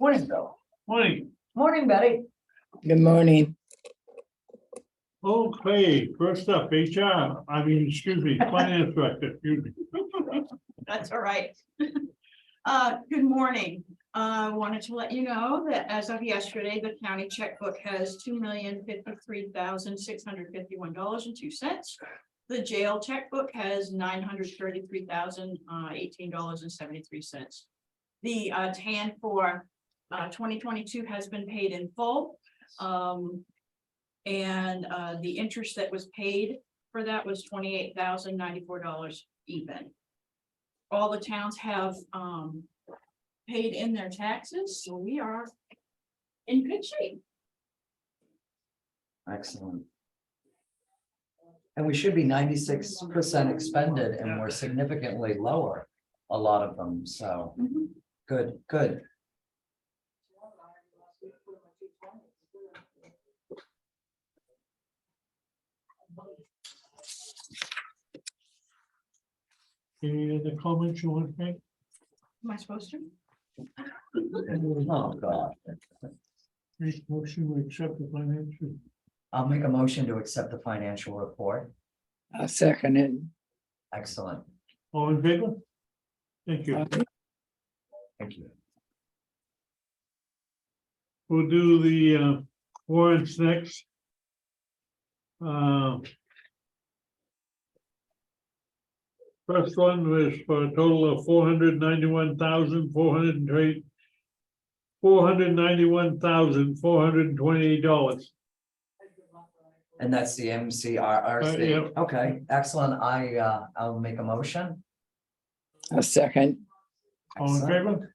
Morning, Bill. Morning. Morning, Betty. Good morning. Okay, first up, HR, Finance Director, excuse me. That's all right. Good morning. Wanted to let you know that as of yesterday, the county checkbook has $2,053,651.02. The jail checkbook has $933,018.73. The TAN for 2022 has been paid in full. And the interest that was paid for that was $28,094 even. All the towns have paid in their taxes, so we are in good shape. Excellent. And we should be 96% expended, and we're significantly lower, a lot of them, so good, good. Any other comments you want to make? Am I supposed to? Oh, God. Make motion to accept the financial. I'll make a motion to accept the financial report. I'll second it. Uh, Excellent. All in favor? Thank you. Thank you. We'll do the warrants next. First one was for a total of $491,428. And that's the MCRRC. Yep. Okay, excellent. I'll make a motion. I'll second. All in Excellent. favor?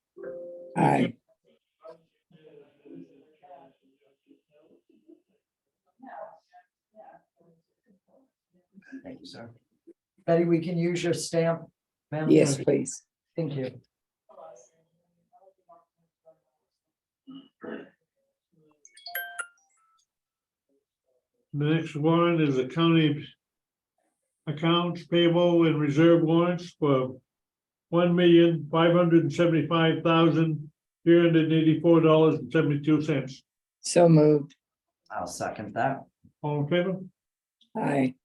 Aye. Thank you, sir. Betty, we can use your stamp, ma'am? Yes, please. Thank you. The next warrant is the county accounts payable and reserve warrants for $1,575,384.72. So moved. I'll second that. All in favor? Aye.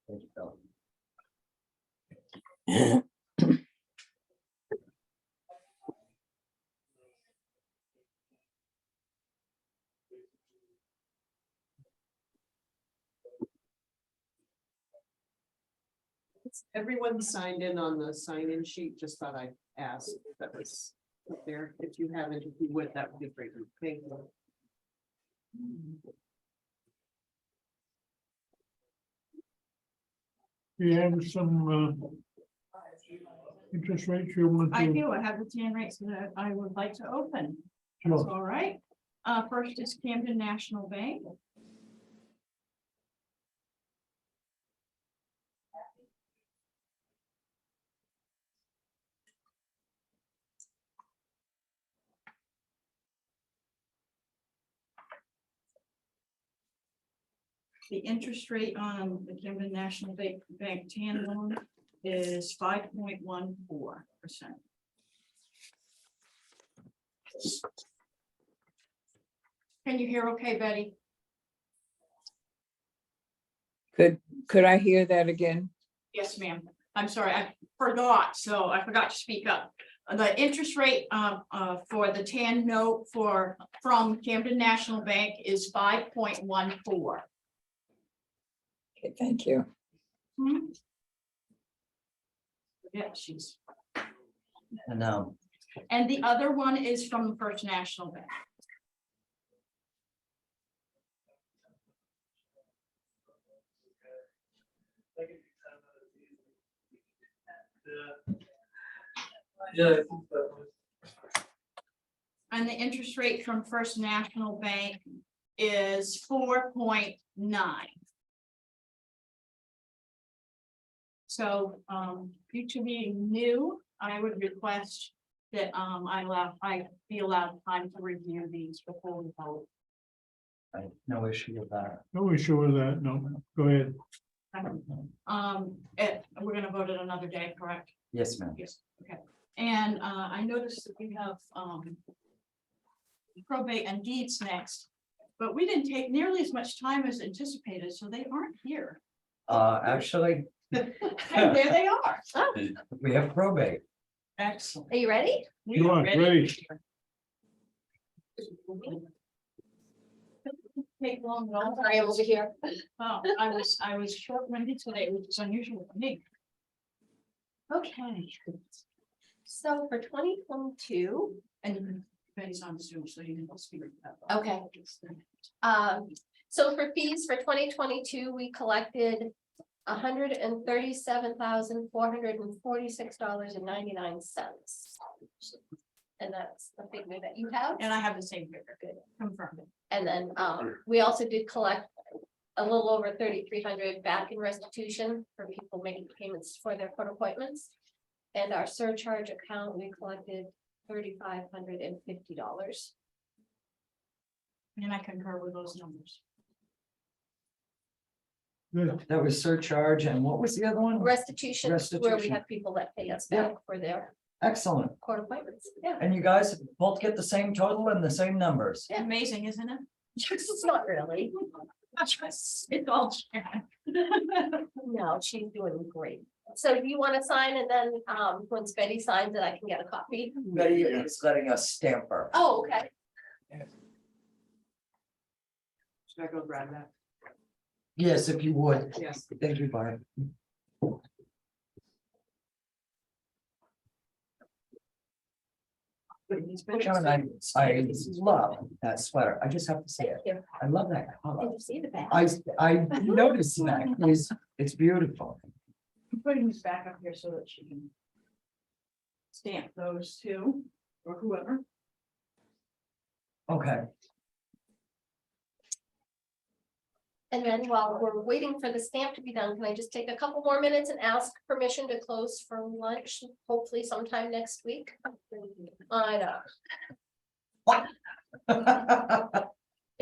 Thank you, Bill. Everyone signed in on the sign-in sheet, just thought I'd ask if that was up there. If you haven't, if you would, that would be great. Thank you. You have some interest rates you want to? I do. I have the TAN rates that I would like to open. That's Sure. all right. First is Camden National Bank. The interest rate on the Camden National Bank TAN loan is 5.14%. Can you hear okay, Betty? Could I hear that again? Yes, ma'am. I'm sorry, I forgot to speak up. The interest rate for the TAN note from Camden National Bank is 5.14. Okay, thank you. Yeah, she's. And And the other one is from the First National Bank. And the interest rate from First National Bank is 4.9. So due to being new, I would request that I be allowed time to review these before we vote. I have no issue with that. No issue with that, no, go ahead. We're gonna vote it another day, correct? Yes, ma'am. Yes, okay. And I noticed that we have probate and deeds next, but we didn't take nearly as much time as anticipated, so they aren't here. Actually, And there they are. we have probate. Excellent. Are you ready? We You are are ready. Take long at I'm all. sorry, I'm over here. Oh, I was short-winded today, which is unusual for me. Okay. So for 2022, And Betty's on Zoom, so you can speak. Okay. So for fees for 2022, we collected $137,446.99. And that's the figure that you have. And I have the same figure. Good. Confirmed. And then we also did collect a little over 3,300 back in restitution for people making payments for their court appointments. And our surcharge account, we collected $3,550. And I concur with those numbers. Good. That was surcharge, and what was the other one? Restitution, where we Restitution. have people that pay us Yeah. back for their Excellent. court appointments. Yeah, And you guys both get the same total and the same numbers. Yeah. Amazing, isn't it? it's not really. It's all Sharon. No, she's doing great. So do you want to sign and then once Betty signs it, I can get a copy? Betty is letting us stamp her. Oh, okay. Should I go grab that? Yes, if you would. Yes. Thank you, Barb. Sharon, I love that sweater. I just have to say it. Thank you. I love that Did color. you see the back? I noticed that. It's beautiful. I'm putting this back up here so that she can stamp those two, or whoever. Okay. And then while we're waiting for the stamp to be done, can I just take a couple more minutes and ask permission to close for lunch, hopefully sometime next week? I know.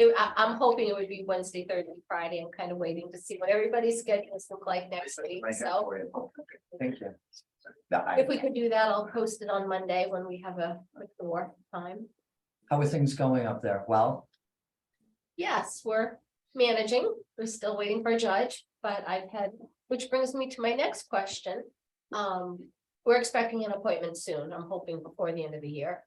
I'm hoping it would be Wednesday, Thursday, Friday. I'm kind of waiting to see what everybody's schedules look like next week. So Thank you. if we could do that, I'll post it on Monday when we have a quick door time. How are things going up there? Well, Yes, we're managing. We're still waiting for a judge, but I've had, which brings me to my next question. We're expecting an appointment soon. I'm hoping before the end of the year.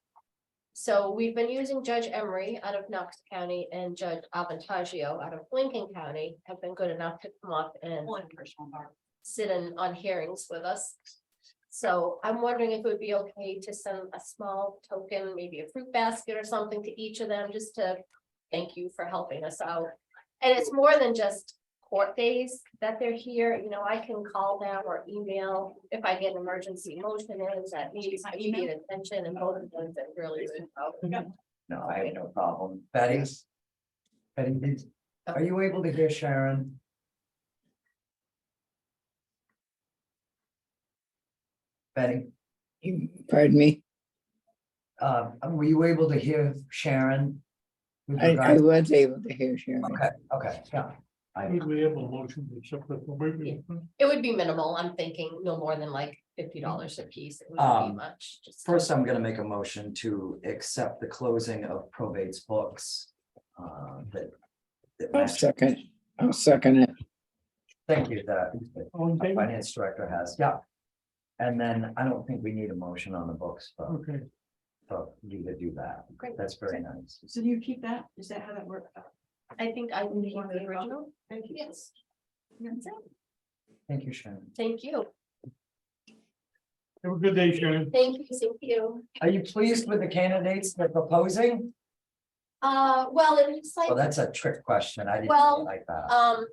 So we've been using Judge Emery out of Knox County and Judge Avantaggio out of Lincoln County have been good enough to come up and Only personal part. sit in on hearings with us. So I'm wondering if it would be okay to send a small token, maybe a fruit basket or something to each of them, just to thank you for helping us out. And it's more than just court days that they're here, you know, I can call them or email if I get an emergency motion in that needs immediate attention, and both of them have been really good. no, I have no problem. Betty? Betty, are you able to hear Sharon? Betty, Pardon me, were you able to hear Sharon? With I regards- was able to hear Sharon. Okay, yeah. Would we have a motion to accept the appointment? It would be minimal, I'm thinking no more than like $50 a piece, it wouldn't be much, just. First, I'm gonna make a motion to accept the closing of probate's books. That I'll second it. Thank you, that All in the favor? finance director has, yeah. And then I don't think we need a motion on the books, Okay, but you to do that. Great. That's very nice. So do you keep that? Is that how that works? I think I will keep want the the original, Thank you. yes. That's it. Thank you, Sharon. Thank you, have a good day, Sharon. thank you. Are you pleased with the candidates they're proposing? Well, it's like. Well, that's a trick question. I didn't Well, like that.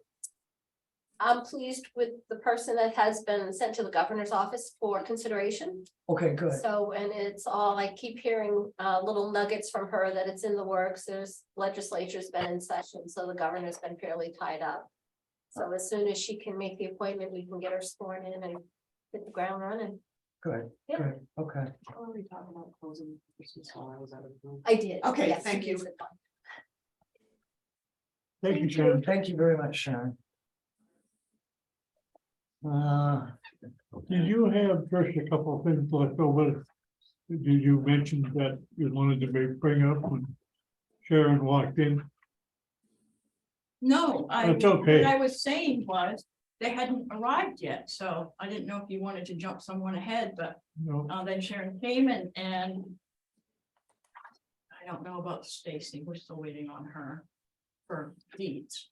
I'm pleased with the person that has been sent to the governor's office for consideration. Okay, good. So, and it's all, I keep hearing little nuggets from her that it's in the works. There's legislature's been in session, so the governor's been fairly tied up. So as soon as she can make the appointment, we can get her sworn in and hit the ground running. Good, Yeah. good, okay. Are we talking about closing Christmas while I was out of the room? I did. Okay, yes, thank you. use it. Thank you, Sharon. Thank you very much, Sharon. Did you have just a couple of things left over? Did you mention that you wanted to bring up when Sharon walked in? No, That's okay. what I was saying was, they hadn't arrived yet, so I didn't know if you wanted to jump someone ahead, but No, then Sharon came and I don't know about Stacy, we're still waiting on her for deeds.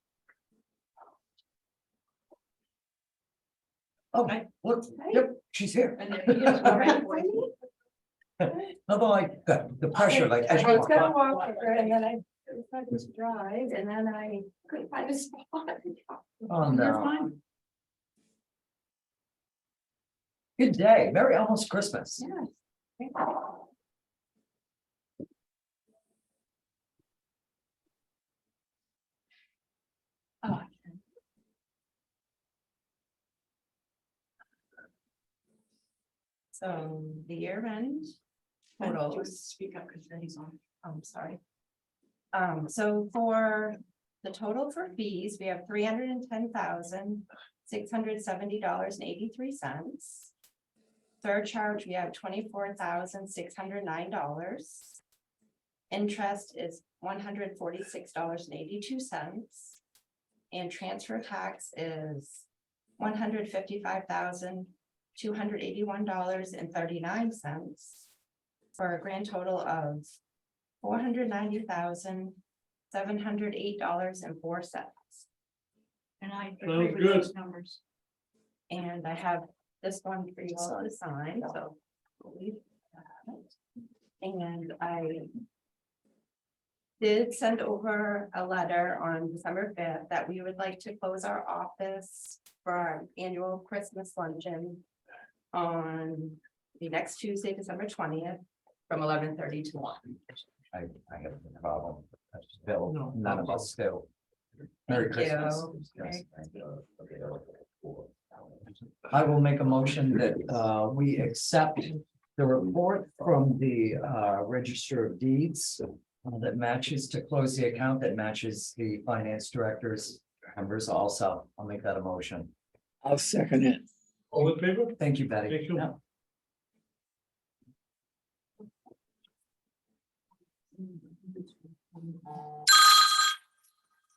Oh, Hi. look, yep, she's here. And then he is already. Although I got the pressure, like. as you I was gonna walk walk over and then I decided to drive and then I couldn't find a spot. Oh, You're no. fine. Good day. Merry almost Christmas. Yeah. Oh, So the year end Just totals, speak up because then he's on. I'm sorry. So for the total for fees, we have $310,670.83. Surcharge, we have $24,609. Interest is $146.82. And transfer tax is $155,281.39 for a grand total of $490,708.04. And I Sounds agree with good. those numbers. And I have this one for you all to sign, so. And I did send over a letter on December 5th that we would like to close our office for our annual Christmas luncheon on the next Tuesday, December 20th, from 11:30 to 1. I have a problem. Bill, No. none of us do. Merry Thank you. Christmas. Merry I will make a motion that we accept the report from the Register of Deeds that matches to close the account, that matches the finance director's numbers also. I'll make that a motion. I'll second it. all in favor? Thank you, Betty. Thank you. Yeah.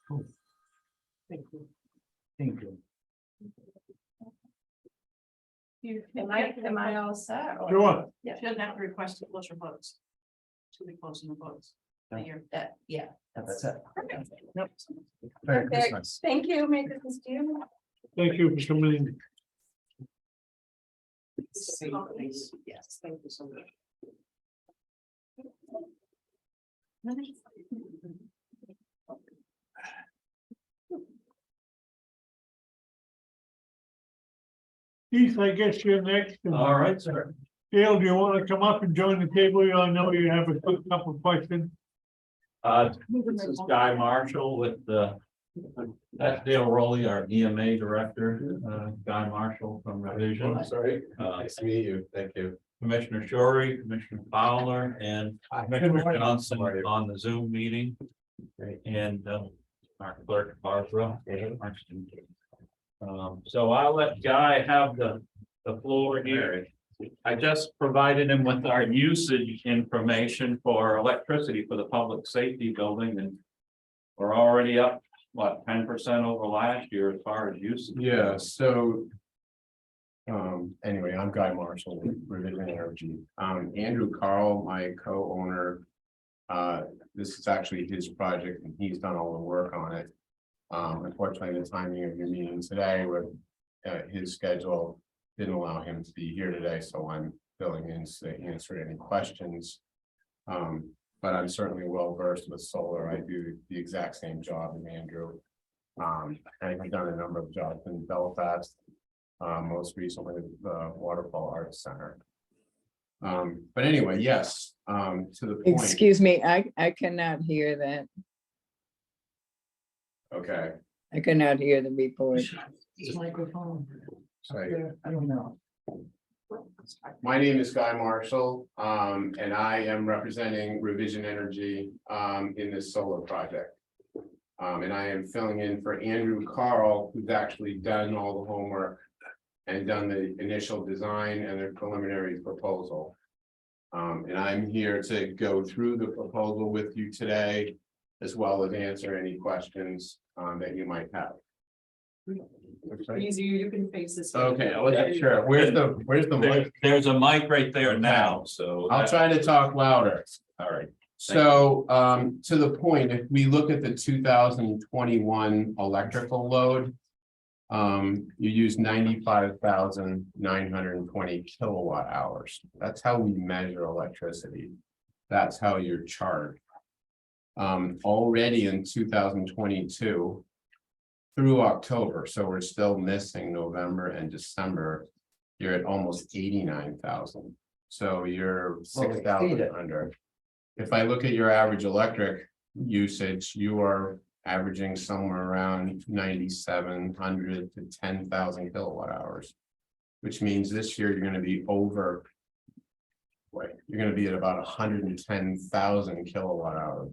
Cool. Thank you. Thank you. Am I all set? or- Sure. She doesn't have to request to close her votes. She'll be closing the votes. But you're- Yeah. That's it. Yep. Merry Perfect. Christmas. Thank you, Merry Christmas to you. Thank you for coming in. Yes, thank you so much. Keith, I guess you're next. All right, sir. Dale, do you want to come up and join the table? I know you have a quick couple of questions. This is Guy Marshall with that's Dale Rowley, our EMA director, Guy Marshall from Revision. Sorry, nice to meet you, thank you. Commissioner Shorey, Commissioner Fowler, and Commissioner Johnson on the Zoom meeting. And our clerk Barbara. So I'll let Guy have the floor here. I just provided him with our usage information for electricity for the public safety building, and we're already up, what, 10% over last year as far as usage. Yeah, so. Anyway, I'm Guy Marshall with Revision Energy. Andrew Carl, my co-owner. This is actually his project and he's done all the work on it. Unfortunately, the timing of your meeting today with his schedule didn't allow him to be here today, so I'm filling in to answer any questions. But I'm certainly well versed with solar. I do the exact same job as Andrew. And I've done a number of jobs in Belfast, most recently the Waterfall Arts Center. But anyway, yes, to the point. Excuse me, I cannot hear that. Okay, I cannot hear the report. This microphone. sorry. I don't know. My name is Guy Marshall, and I am representing Revision Energy in this solar project. And I am filling in for Andrew Carl, who's actually done all the homework and done the initial design and the preliminary proposal. And I'm here to go through the proposal with you today, as well as answer any questions that you might have. Easier, you can face this. way. Okay, I wasn't sure. Where's the mic? There's a mic right there now, so. I'll try to talk louder. All right. So, to the point, if we look at the 2021 electrical load. You use 95,920 kilowatt hours. That's how we measure electricity. That's how you're charged. Already in 2022. Through October, so we're still missing November and December. You're at almost 89,000. So you're Well, 6,000 exceeded. under. If I look at your average electric usage, you are averaging somewhere around 9,700 to 10,000 kilowatt hours. Which means this year you're gonna be over. Wait, you're gonna be at about 110,000 kilowatt hours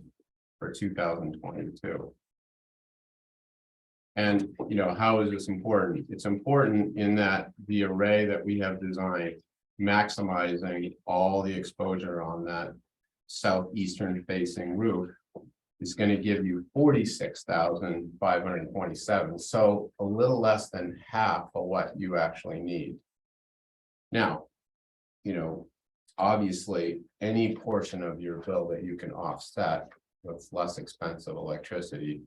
for 2022. And, you know, how is this important? It's important in that the array that we have designed, maximizing all the exposure on that southeastern facing roof is going to give you 46,527. So a little less than half of what you actually need. Now, you know, obviously, any portion of your bill that you can offset with less expensive electricity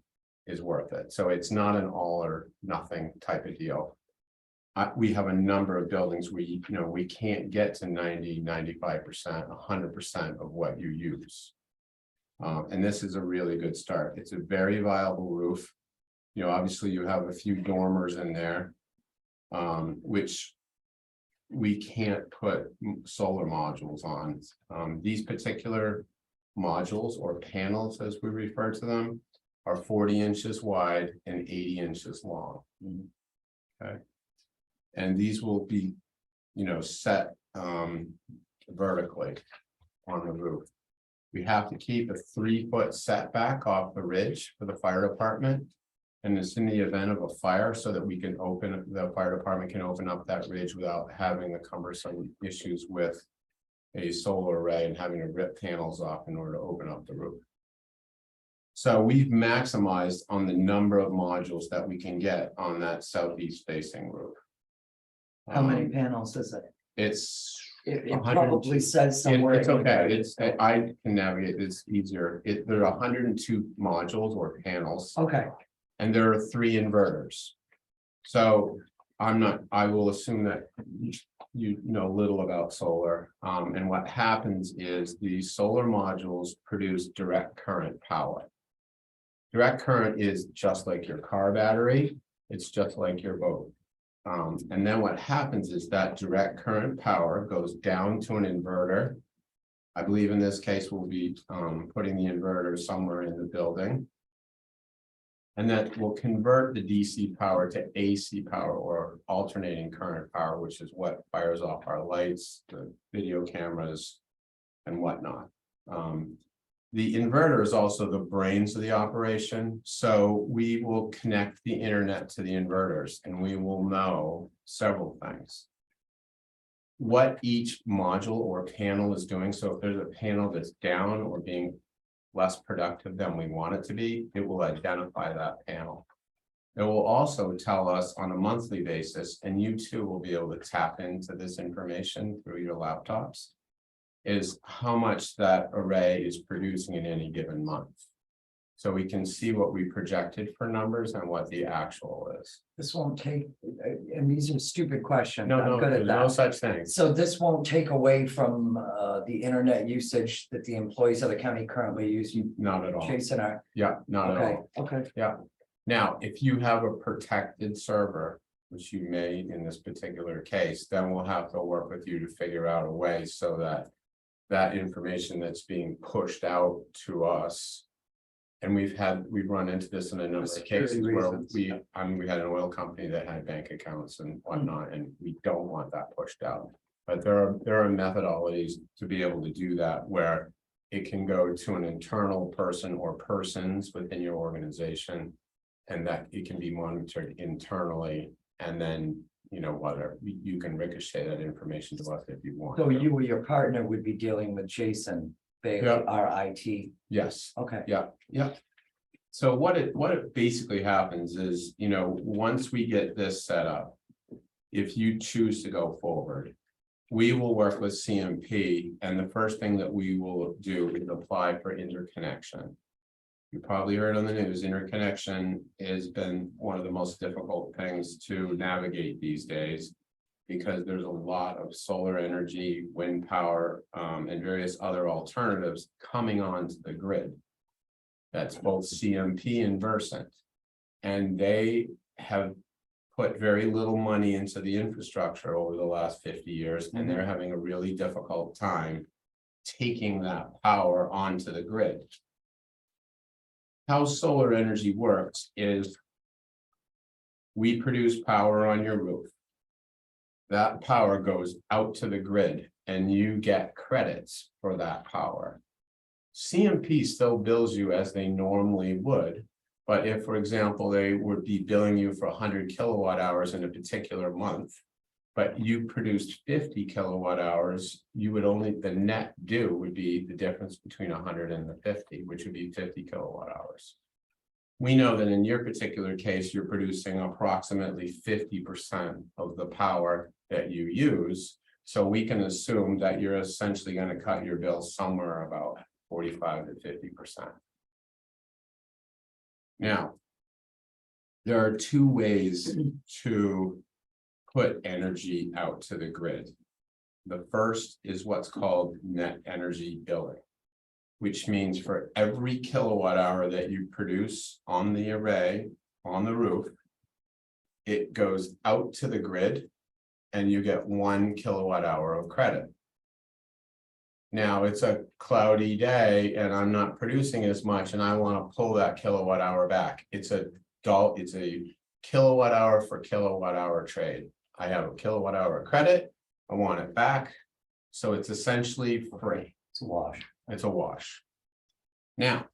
is worth it. So it's not an all or nothing type of deal. We have a number of buildings where, you know, we can't get to 90, 95%, 100% of what you use. And this is a really good start. It's a very viable roof. You know, obviously you have a few dormers in there, which we can't put solar modules on. These particular modules or panels, as we refer to them, are 40 inches wide and 80 inches long. Okay. And these will be, you know, set vertically on the roof. We have to keep a 3-foot setback off the ridge for the fire department. And it's in the event of a fire so that we can the fire department can open up that ridge without having the cumbersome issues with a solar array and having to rip panels off in order to open up the roof. So we've maximized on the number of modules that we can get on that southeast facing roof. How many panels is it? It's It 100 probably says somewhere. It's okay, I can navigate this easier. There are 102 modules or panels, Okay, and there are 3 inverters. So I will assume that you know little about solar. And what happens is the solar modules produce direct current power. Direct current is just like your car battery, it's just like your boat. And then what happens is that direct current power goes down to an inverter. I believe in this case, we'll be putting the inverter somewhere in the building. And that will convert the DC power to AC power or alternating current power, which is what fires off our lights, the video cameras, and whatnot. The inverter is also the brains of the operation, so we will connect the internet to the inverters and we will know several things. What each module or panel is doing, so if there's a panel that's down or being less productive than we want it to be, it will identify that panel. It will also tell us on a monthly basis, and you too will be able to tap into this information through your laptops, is how much that array is producing in any given month. So we can see what we projected for numbers and what the actual is. this won't take, and these are stupid questions. No, I'm good there's at no that. such thing. So this won't take away from the internet usage that the employees of the county currently use. You Not at all. Jason, are, Yeah, not at okay, all. okay. Now, if you have a protected server, which you may in this particular case, then we'll have to work with you to figure out a way so that that information that's being pushed out to us. And we've run into this in a number of security cases where reasons. we had an oil company that had bank accounts and whatnot, and we don't want that pushed out. But there are methodologies to be able to do that where it can go to an internal person or persons within your organization. And that it can be monitored internally, and then, you know, whether you can ricochet that information to us if you want. So you or your partner would be dealing with Jason Bailey, Yeah. our IT. Yes. Okay. Yeah. So what it basically happens is, you know, once we get this set up, if you choose to go forward, we will work with CMP, and the first thing that we will do is apply for interconnection. You probably heard on the news, interconnection has been one of the most difficult things to navigate these days. Because there's a lot of solar energy, wind power, and various other alternatives coming onto the grid. That's both CMP and Versant. And they have put very little money into the infrastructure over the last 50 years, and they're having a really difficult time taking that power onto the grid. How solar energy works is we produce power on your roof. That power goes out to the grid and you get credits for that power. CMP still bills you as they normally would, but if, for example, they would be billing you for 100 kilowatt hours in a particular month, but you produced 50 kilowatt hours, you would only, the net due would be the difference between 100 and the 50, which would be 50 kilowatt hours. We know that in your particular case, you're producing approximately 50% of the power that you use. So we can assume that you're essentially going to cut your bill somewhere about 45 to 50%. Now, there are two ways to put energy out to the grid. The first is what's called net energy billing, which means for every kilowatt hour that you produce on the array, on the roof, it goes out to the grid and you get 1 kilowatt hour of credit. Now it's a cloudy day and I'm not producing as much and I want to pull that kilowatt hour back. It's a kilowatt hour for kilowatt hour trade. I have a kilowatt hour credit. I want it back. So it's essentially free. It's a wash. It's a wash. Now,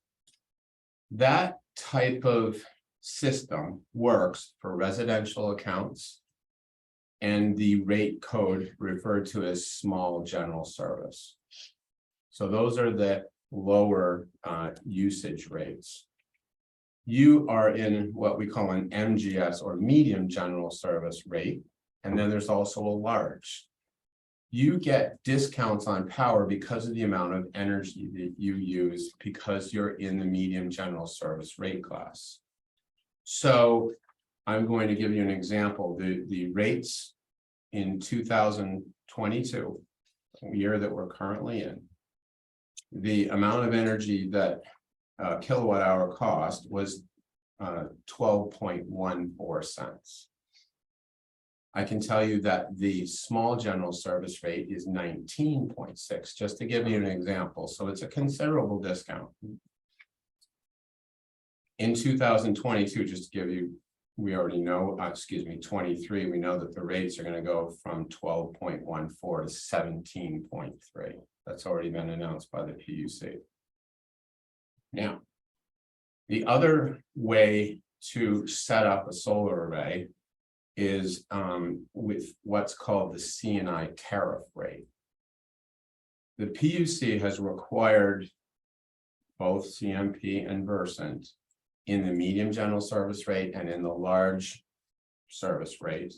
that type of system works for residential accounts and the rate code referred to as small general service. So those are the lower usage rates. You are in what we call an MGS or medium general service rate, and then there's also a large. You get discounts on power because of the amount of energy that you use because you're in the medium general service rate class. So I'm going to give you an example. The rates in 2022, the year that we're currently in, the amount of energy that kilowatt hour cost was 12.14 cents. I can tell you that the small general service rate is 19.6, just to give you an example. So it's a considerable discount. In 2022, just to give you, we already know, 23, we know that the rates are going to go from 12.14 to 17.3. That's already been announced by the PUC. Now, the other way to set up a solar array is with what's called the C&I tariff rate. The PUC has required both CMP and Versant in the medium general service rate and in the large service rate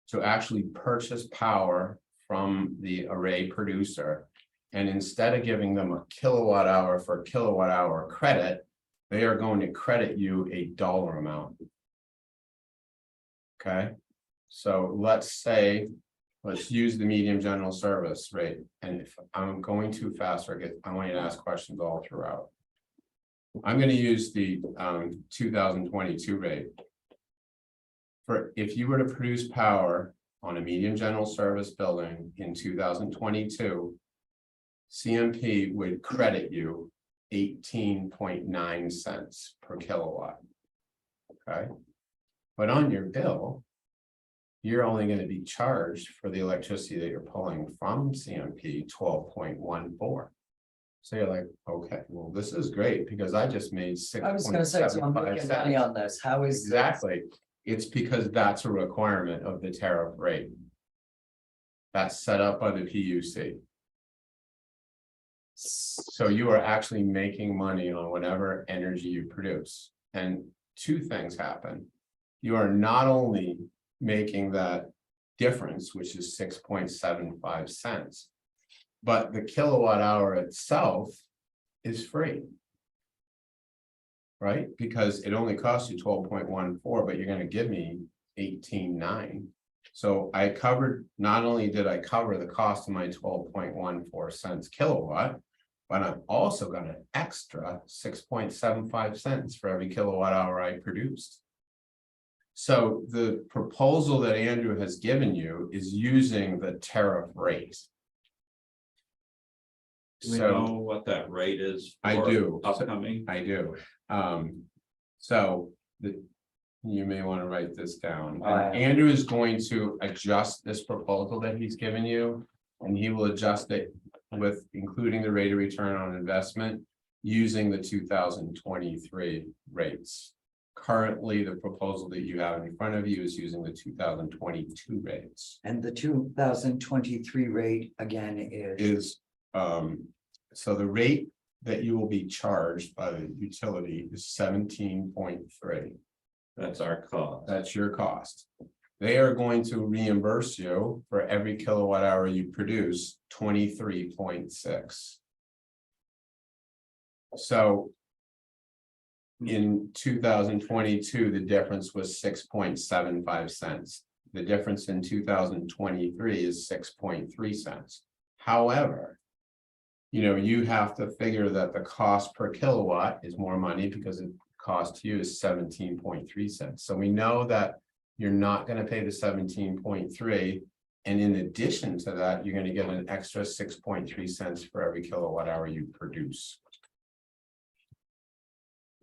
to actually purchase power from the array producer. And instead of giving them a kilowatt hour for kilowatt hour credit, they are going to credit you a dollar amount. Okay, so let's use the medium general service rate. And if I'm going too fast, I want you to ask questions all throughout. I'm going to use the 2022 rate. For if you were to produce power on a medium general service building in 2022, CMP would credit you 18.9 cents per kilowatt. Okay, but on your bill, you're only going to be charged for the electricity that you're pulling from CMP 12.14. So you're like, okay, well, this is great because I just made I was gonna say, so I'm 6.75 making money cents. on this. How is? this- Exactly. It's because that's a requirement of the tariff rate. That's set up by the PUC. So you are actually making money on whatever energy you produce. And two things happen. You are not only making that difference, which is 6.75 cents. But the kilowatt hour itself is free. Right? Because it only costs you 12.14, but you're gonna give me 18.9. So I covered, not only did I cover the cost of my 12.14 cents kilowatt, but I'm also got an extra 6.75 cents for every kilowatt hour I produced. So the proposal that Andrew has given you is using the tariff rate. Do we know what that rate is? I for do. Upcoming, I do. So you may want to write this down. And Andrew is going to adjust this proposal that he's given you. And he will adjust it with including the rate of return on investment using the 2023 rates. Currently, the proposal that you have in front of you is using the 2022 rates. And the 2023 rate again is, So the rate that you will be charged by the utility is 17.3. that's our cost. That's your cost. They are going to reimburse you for every kilowatt hour you produce 23.6. So in 2022, the difference was 6.75 cents. The difference in 2023 is 6.3 cents. However, you have to figure that the cost per kilowatt is more money because it cost to you is 17.3 cents. So we know that you're not going to pay the 17.3. And in addition to that, you're going to get an extra 6.3 cents for every kilowatt hour you produce.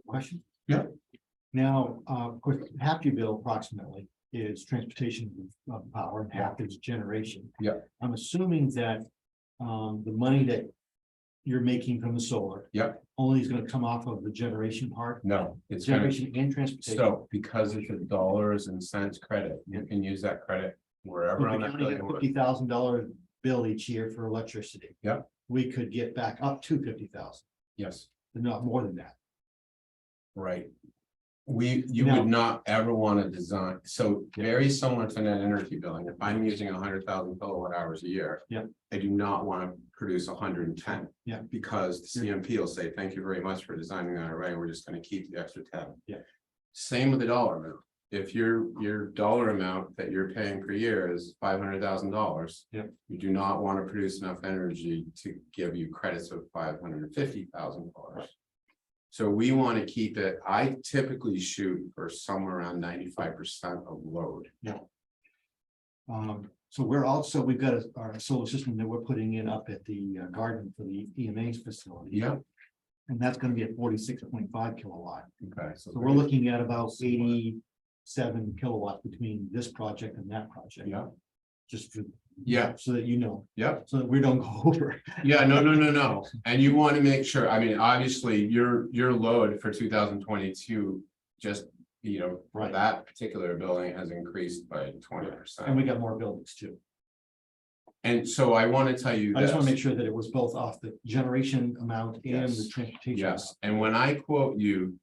Question? Yeah. Now, of course, half your bill approximately is transportation of power and half is generation. Yeah. I'm assuming that the money that you're making from the solar. Yeah. Only is gonna come off of the generation part, No, it's gonna, generation and transportation. so because it's a dollars and cents credit, you can use that credit wherever on If that we bill only you get want. $50,000 bill each year for electricity. Yeah. We could get back up to 50,000, Yes, but not more than that. right. You Now- would not ever want to design, so very similar to net energy billing, if I'm using 100,000 kilowatt hours a year. Yeah. I do not want to produce 110. Yeah. Because the CMP will say, thank you very much for designing that array, we're just going to keep the extra 10. Yeah. Same with the dollar amount. If your dollar amount that you're paying per year is $500,000. Yeah. You do not want to produce enough energy to give you credits of $550,000. So we want to keep it, I typically shoot for somewhere around 95% of load. So we've got our solar system that we're putting in up at the garden for the EMA's facility. Yeah. And that's gonna be at 46.5 kilowatt. Okay. So we're looking at about 87 kilowatts between this project and that project. Yeah. Just for. Yeah. So that you know, Yep. so that we don't go over. Yeah, no. And you want to make sure, I mean, obviously, your load for 2022, just, for Right. that particular building has increased by And 20%. we got more buildings too. And so I want to tell you I just want to this. make sure that it was both off the generation amount and the Yes. transportation. Yes, and when I quote you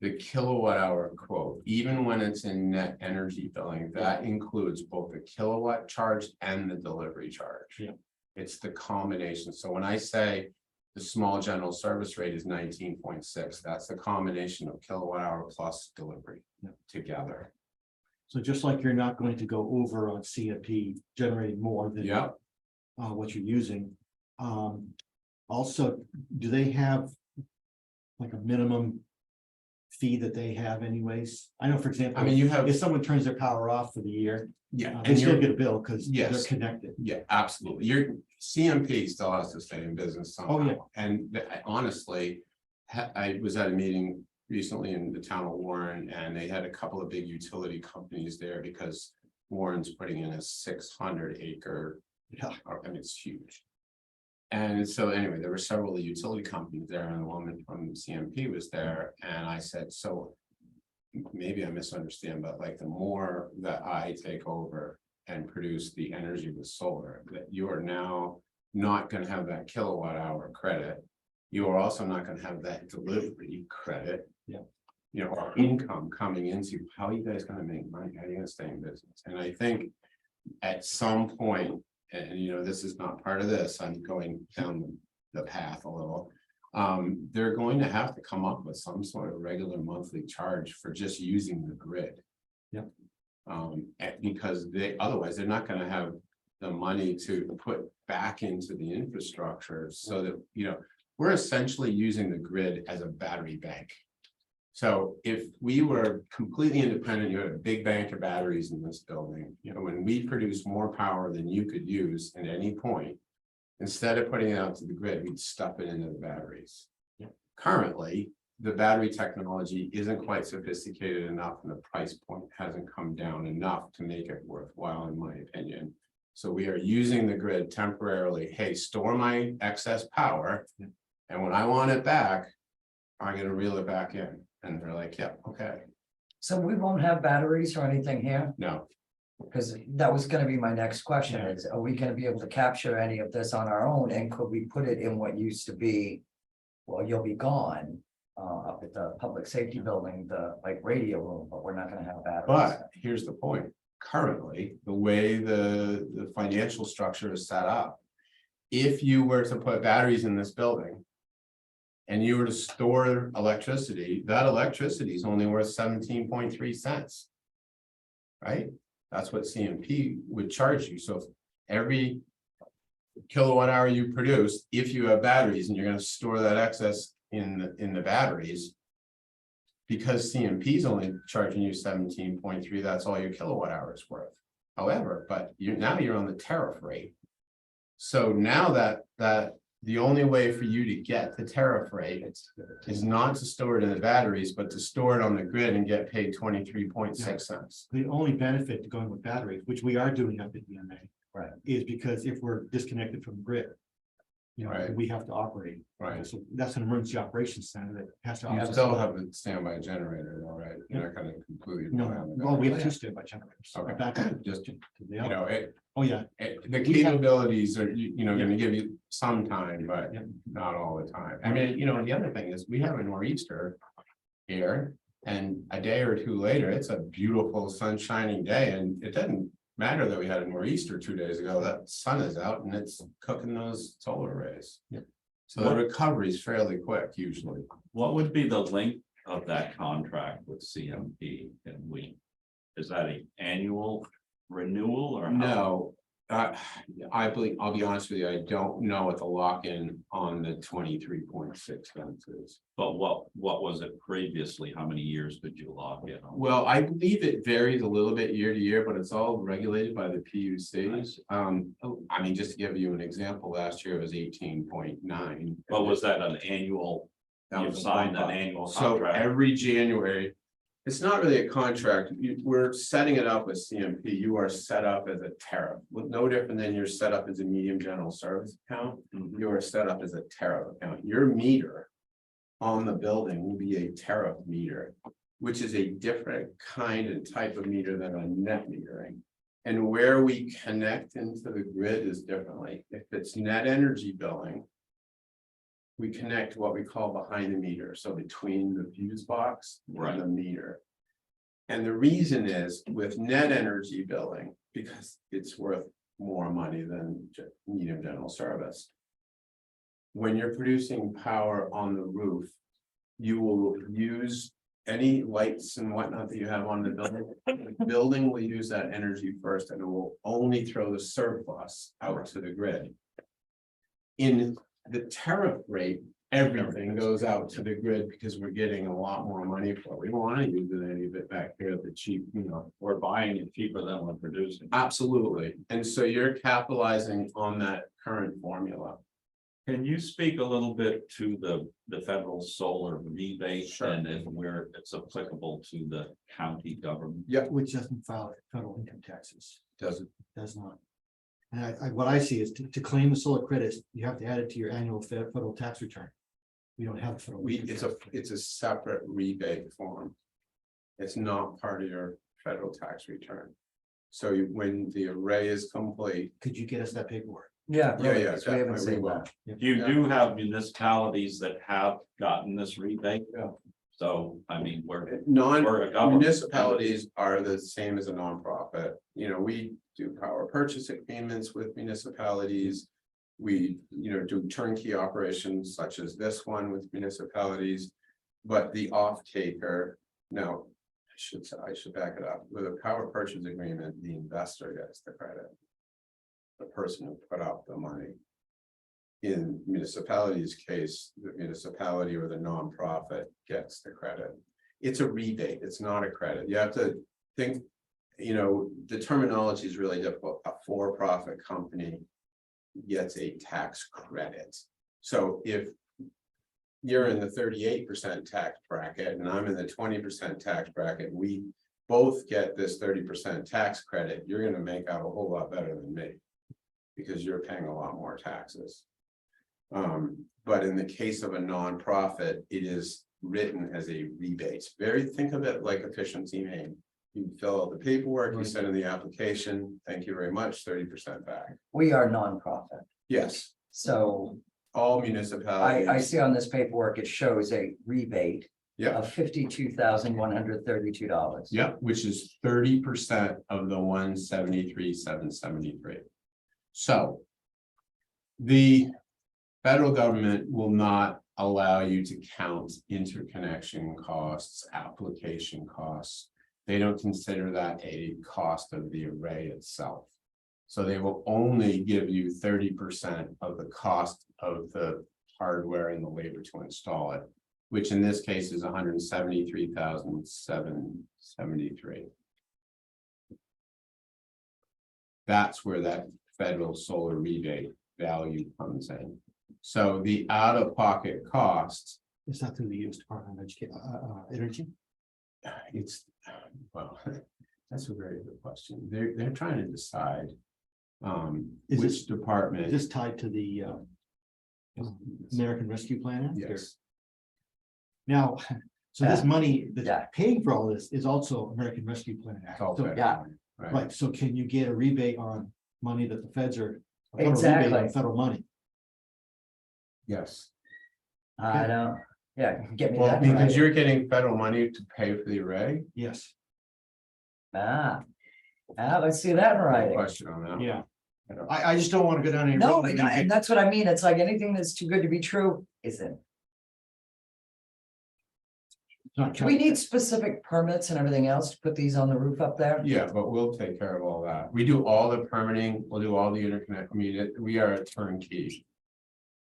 the kilowatt hour quote, even when it's in net energy billing, that includes both the kilowatt charge and the delivery charge. Yeah. It's the combination. So when I say the small general service rate is 19.6, that's the combination of kilowatt hour plus delivery together. So just like you're not going to go over on CFP generating more than. Yeah. What you're using. Also, do they have like a minimum fee that they have anyways? I know, for example. I mean, you have, If someone turns their power off for the year, yeah, they and still you're, get a bill because they're Yes. connected. yeah, absolutely. Your CMP still has to stay in business somehow. Oh, yeah. And honestly, I was at a meeting recently in the town of Warren, and they had a couple of big utility companies there because Warren's putting in a 600 acre. Yeah. I mean, it's huge. And so anyway, there were several utility companies there and a woman from CMP was there and I said, so. Maybe I misunderstand, but like the more that I take over and produce the energy with solar, that you are now not gonna have that kilowatt hour credit. You are also not gonna have that delivery credit. Yeah. You know, or income coming into, how are you guys gonna make money? How are you gonna stay in business? And I think at some point, and you know, this is not part of this, I'm going down the path a little. They're going to have to come up with some sort of regular monthly charge for just using the grid. Yep. Because otherwise they're not gonna have the money to put back into the infrastructure so that, you know, we're essentially using the grid as a battery bank. So if we were completely independent, you had a big bank of batteries in this building, you know, when we produce more power than you could use at any point. Instead of putting it out to the grid, we'd stuff it into the batteries. Yeah. Currently, the battery technology isn't quite sophisticated enough and the price point hasn't come down enough to make it worthwhile, in my opinion. So we are using the grid temporarily. Hey, store my excess power. Yeah. And when I want it back, I'm gonna reel it back in. And they're like, yeah, okay, So we won't have batteries or anything here? no. Because that was gonna be my next question is, are we gonna be able to capture any of this on our own and could we put it in what used to be? Well, you'll be gone, up at the public safety building, the like radio room, but we're not gonna have batteries. But here's the point, currently, the way the financial structure is set up. If you were to put batteries in this building. And you were to store electricity, that electricity is only worth 17.3 cents. Right? That's what CMP would charge you, so if every kilowatt hour you produce, if you have batteries and you're gonna store that excess in the batteries. Because CMP is only charging you 17.3, that's all your kilowatt hours worth. However, but now you're on the tariff rate. So now that the only way for you to get the tariff rate is not to store it in the batteries, but to store it on the grid and get paid 23.6 cents. The only benefit to going with batteries, which we are doing up at EMA. Right. Is because if we're disconnected from the grid. You know, Right. we have to operate. Right. So that's an emergency operations center that has to. You operate. still have a standby generator, all right? You're not gonna completely. No, rely on the well, we have battery. two standby generators. Okay. Backup. Just, To the You other. know, Oh, yeah. the capabilities are, you know, Yeah. gonna give you some time, but Yeah. not all the time. I mean, you know, the other thing is we have a nor'easter here. And a day or two later, it's a beautiful sun shining day and it doesn't matter that we had a nor'easter 2 days ago, that sun is out and it's cooking those solar rays. Yeah. So the recovery is fairly quick usually. What would be the length of that contract with CMP? Can we, is that an annual renewal or? how? No, I believe, I'll be honest with you, I don't know what the lock-in on the 23.6 cents is. But what was it previously? How many years did you lock in on? Well, I believe it varies a little bit year to year, but it's all regulated by the PUCs. I mean, just to give you an example, last year it was 18.9. But was that an annual, That you was a signed bump an up. annual So contract? every January, it's not really a contract. We're setting it up with CMP. You are set up as a tariff, no different than you're set up as a medium general service account. Mhm. You are set up as a tariff account. Your meter on the building will be a tariff meter, which is a different kind and type of meter than a net metering. And where we connect into the grid is differently. If it's net energy billing, we connect what we call behind the meter, so between the fuse box Right. and the meter. And the reason is with net energy billing, because it's worth more money than medium general service. When you're producing power on the roof, you will use any lights and whatnot that you have on the building. The building will use that energy first and it will only throw the surplus out to the grid. In the tariff rate, everything goes out to the grid because we're getting a lot more money for it. We don't want to use any of it back here at the cheap, you know. We're buying it cheaper than we're producing. Absolutely. And so you're capitalizing on that current formula. Can you speak a little bit to the federal solar rebate? Sure. And then where it's applicable to the county government? Which doesn't file federal income taxes, Doesn't, does not. And what I see is to claim the solar credits, you have to add it to your annual federal tax return. We don't have a federal. It's a separate rebate form. It's not part of your federal tax return. So when the array is complete, Could you get us that paperwork? Yeah. yeah, really, 'cause we haven't definitely we seen will. that. You do have municipalities that have gotten this rebate. Yeah. So, I mean, we're a government. Municipalities are the same as a nonprofit. You know, we do power purchase agreements with municipalities. We, do turnkey operations such as this one with municipalities. But the off taker, now, I should back it up. With a power purchase agreement, the investor gets the credit. The person who put up the money. In municipality's case, the municipality or the nonprofit gets the credit. It's a rebate, it's not a credit. You have to think, the terminology is really difficult. A for-profit company gets a tax credit. So if you're in the 38% tax bracket and I'm in the 20% tax bracket, we both get this 30% tax credit, you're gonna make out a whole lot better than me. Because you're paying a lot more taxes. But in the case of a nonprofit, it is written as a rebate. Think of it like efficiency Maine. You fill out the paperwork, you send in the application, thank you very much, 30% back. We are nonprofit, Yes, so all municipalities. I see on this paperwork, it shows a rebate Yeah, of $52,132. yeah, which is 30% of the 173,773. So the federal government will not allow you to count interconnection costs, application costs. They don't consider that a cost of the array itself. So they will only give you 30% of the cost of the hardware and the labor to install it, which in this case is 173,773. That's where that federal solar rebate value comes in. So the out-of-pocket cost, It's not through the U.S. Department of Energy. it's, well, that's a very good question. They're trying to decide Is which this- department. Is this tied to the American Rescue Plan Act? Yes, Now, so this money Yeah. that's paying for all this is also American Rescue Plan Act. it's all So- federal, yeah. right? Right, so can you get a rebate on money that the feds are? a federal Exactly. rebate on Federal money? Yes, I don't, get me well, that because right. you're getting federal money to pay for the array. Yes, Let's see that in No writing. question on that. yeah. I don't- I just don't want to go down any. No, road and that's what I mean. It's like anything that's too good to be true isn't. Do we need specific permits and everything else to put these on the roof up there? Yeah, but we'll take care of all that. We do all the permitting, we'll do all the interconnect, we are a turnkey.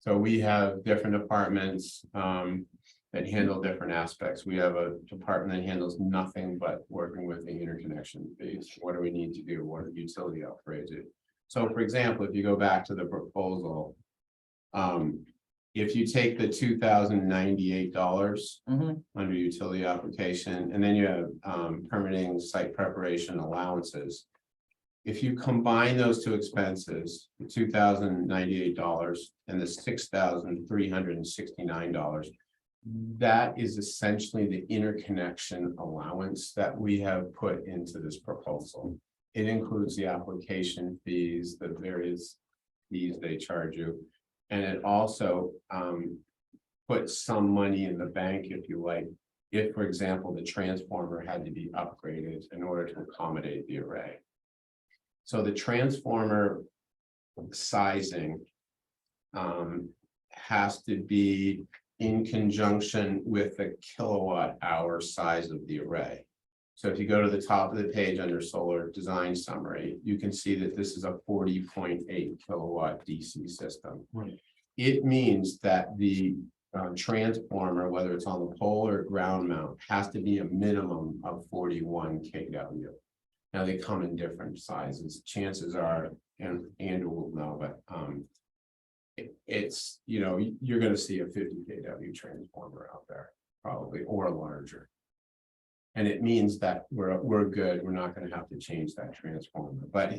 So we have different departments that handle different aspects. We have a department that handles nothing but working with the interconnection fees. What do we need to do? What are utility upgrades? So for example, if you go back to the proposal. If you take the $2,098 Mhm. under utility application, and then you have permitting, site preparation, allowances. If you combine those two expenses, the $2,098 and the $6,369. That is essentially the interconnection allowance that we have put into this proposal. It includes the application fees, the various fees they charge you. And it also puts some money in the bank, if you like. If, for example, the transformer had to be upgraded in order to accommodate the array. So the transformer sizing has to be in conjunction with the kilowatt hour size of the array. So if you go to the top of the page under solar design summary, you can see that this is a 40.8 kilowatt DC system. Right. It means that the transformer, whether it's on the pole or ground mount, has to be a minimum of 41 kW. Now they come in different sizes. Chances are, and Andrew will know, but it's, you're going to see a 50 kW transformer out there, probably, or larger. And it means that we're good, we're not gonna have to change that transformer, but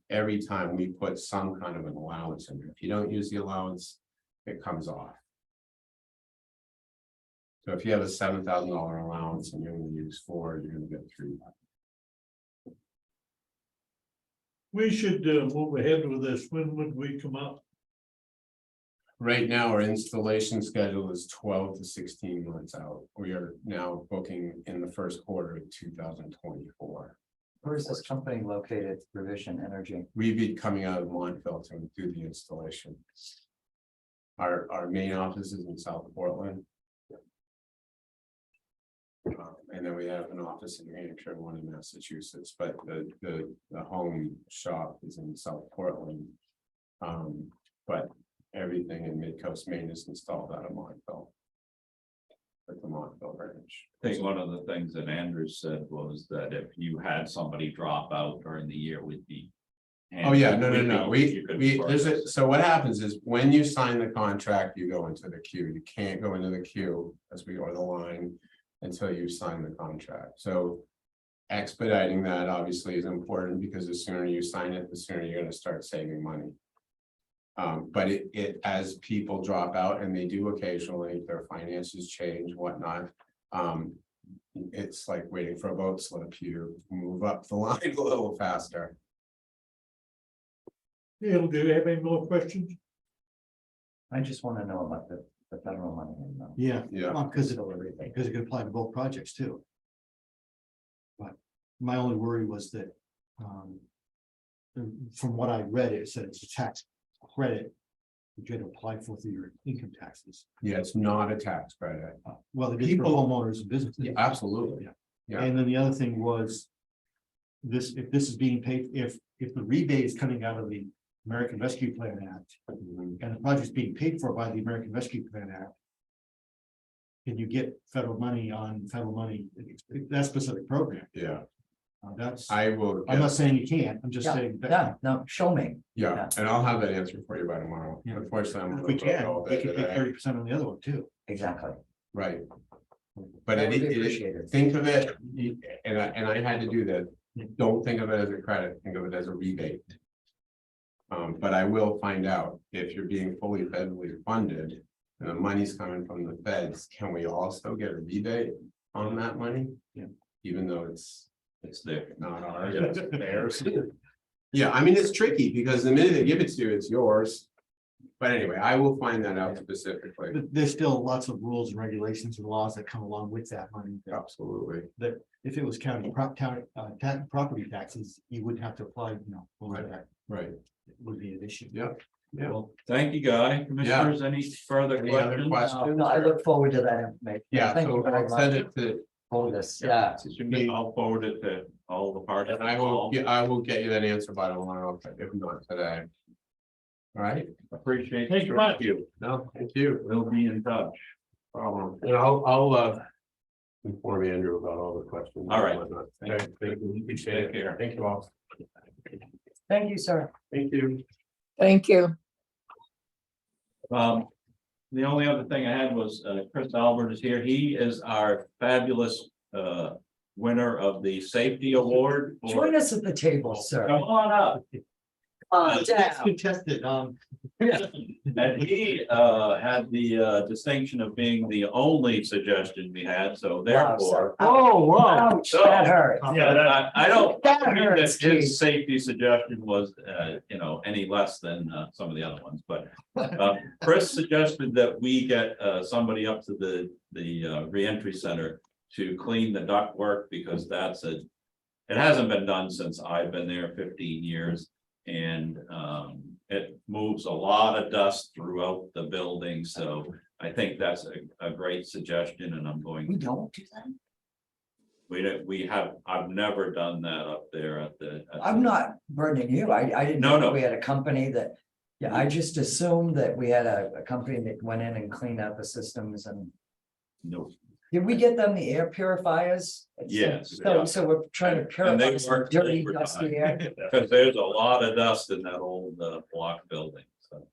every time we put some kind of an allowance in there, if you don't use the allowance, it comes off. So if you have a $7,000 allowance and you're gonna use 4, you're gonna get 3. We should move ahead with this. When would we come up? Right now, our installation schedule is 12 to 16 months out. We are now booking in the first quarter of 2024. Where is this company located, Revision Energy? We'd be coming out of Montville to do the installation. Our main office is in South Portland. And then we have an office in New Hampshire and one in Massachusetts, but the home shop is in South Portland. But everything in Mid-Coast Maine is installed out of Montville. At the Montville branch. I think one of the things that Andrew said was that if you had somebody drop out during the year, we'd be. Oh, yeah, no. You could So what happens is when you sign the contract, you go into the queue. You can't go into the queue as we or the line until you sign the contract. So expediting that obviously is important because the sooner you sign it, the sooner you're gonna start saving money. But it as people drop out, and they do occasionally, their finances change, whatnot. It's like waiting for a boat slip. You move up the line a little faster. Neil, do you have any more questions? I just want to know about the federal money. Yeah, Yeah. because it could apply to both projects too. But my only worry was that, from what I read, it said it's a tax credit. You get to apply for through your income taxes. Yeah, it's not a tax credit. Well, it is for homeowners and businesses. Yeah, absolutely. Yeah. Yeah. And then the other thing was. If this is being paid, if the rebate is coming out of the American Rescue Plan Act. And the project's being paid for by the American Rescue Plan Act. Can you get federal money that specific program? Yeah, That's, I will. I'm not saying you can't, I'm just saying. that Yeah, no, show me. Yeah, and I'll have that answer for you by tomorrow. Yeah. Unfortunately, I'm. If we can, all we day can take today. 30% on the other one too. Exactly. Right. But That would be it, appreciated. think of it, and I had to do that. Don't think of it as a credit, think of it as a rebate. But I will find out if you're being fully federally funded and the money's coming from the feds, can we also get a rebate on that money? Yeah. Even though it's there. not ours, Yeah. it's theirs. Yeah, I mean, it's tricky because the minute they give it to you, it's yours. But anyway, I will find that out specifically. But there's still lots of rules and regulations and laws that come along with that money. Absolutely. That if it was county property taxes, you wouldn't have to apply, over that. Right. It would be an issue. Yeah. Yeah. Well, thank you, Guy. Commissioners, any further Any other questions? questions? No, I look forward to that information. Yeah, Thank you so very I'll send much it to, for this. Yeah. I'll forward it to all the parties. and I will get you that answer by tomorrow, if not today. All right, Appreciate. Thank you much. no, thank you. We'll be in touch. And I'll inform Andrew about all the questions. All right. Okay, thank you. Appreciate Take care. it. Thank you all. Thank you, sir. Thank you. Thank you. The only other thing I had was Chris Albert is here. He is our fabulous winner of the safety award. for- Join us at the table, sir. Come on up. Down. Contested, And he had the distinction of being the only suggestion we had, so Wow, sir. therefore. Oh, wow. Ouch, that hurt. Yeah, I don't That think that hurts, Keith. his safety suggestion was, any less than some of the other ones, but. Chris suggested that we get somebody up to the reentry center to clean the ductwork because it hasn't been done since I've been there 15 years. And it moves a lot of dust throughout the building, so I think that's a great suggestion, and I'm going. We don't do that? I've never done that up there at the. I'm not burdening you. I didn't No, know no. we had a company that, yeah, I just assumed that we had a company that went in and cleaned out the systems and. No, Did we get them the air purifiers? Yes, So, yeah. so we're trying to And purify they some work dirty, overtime. dusty air. because there's a lot of dust in that old block building, so.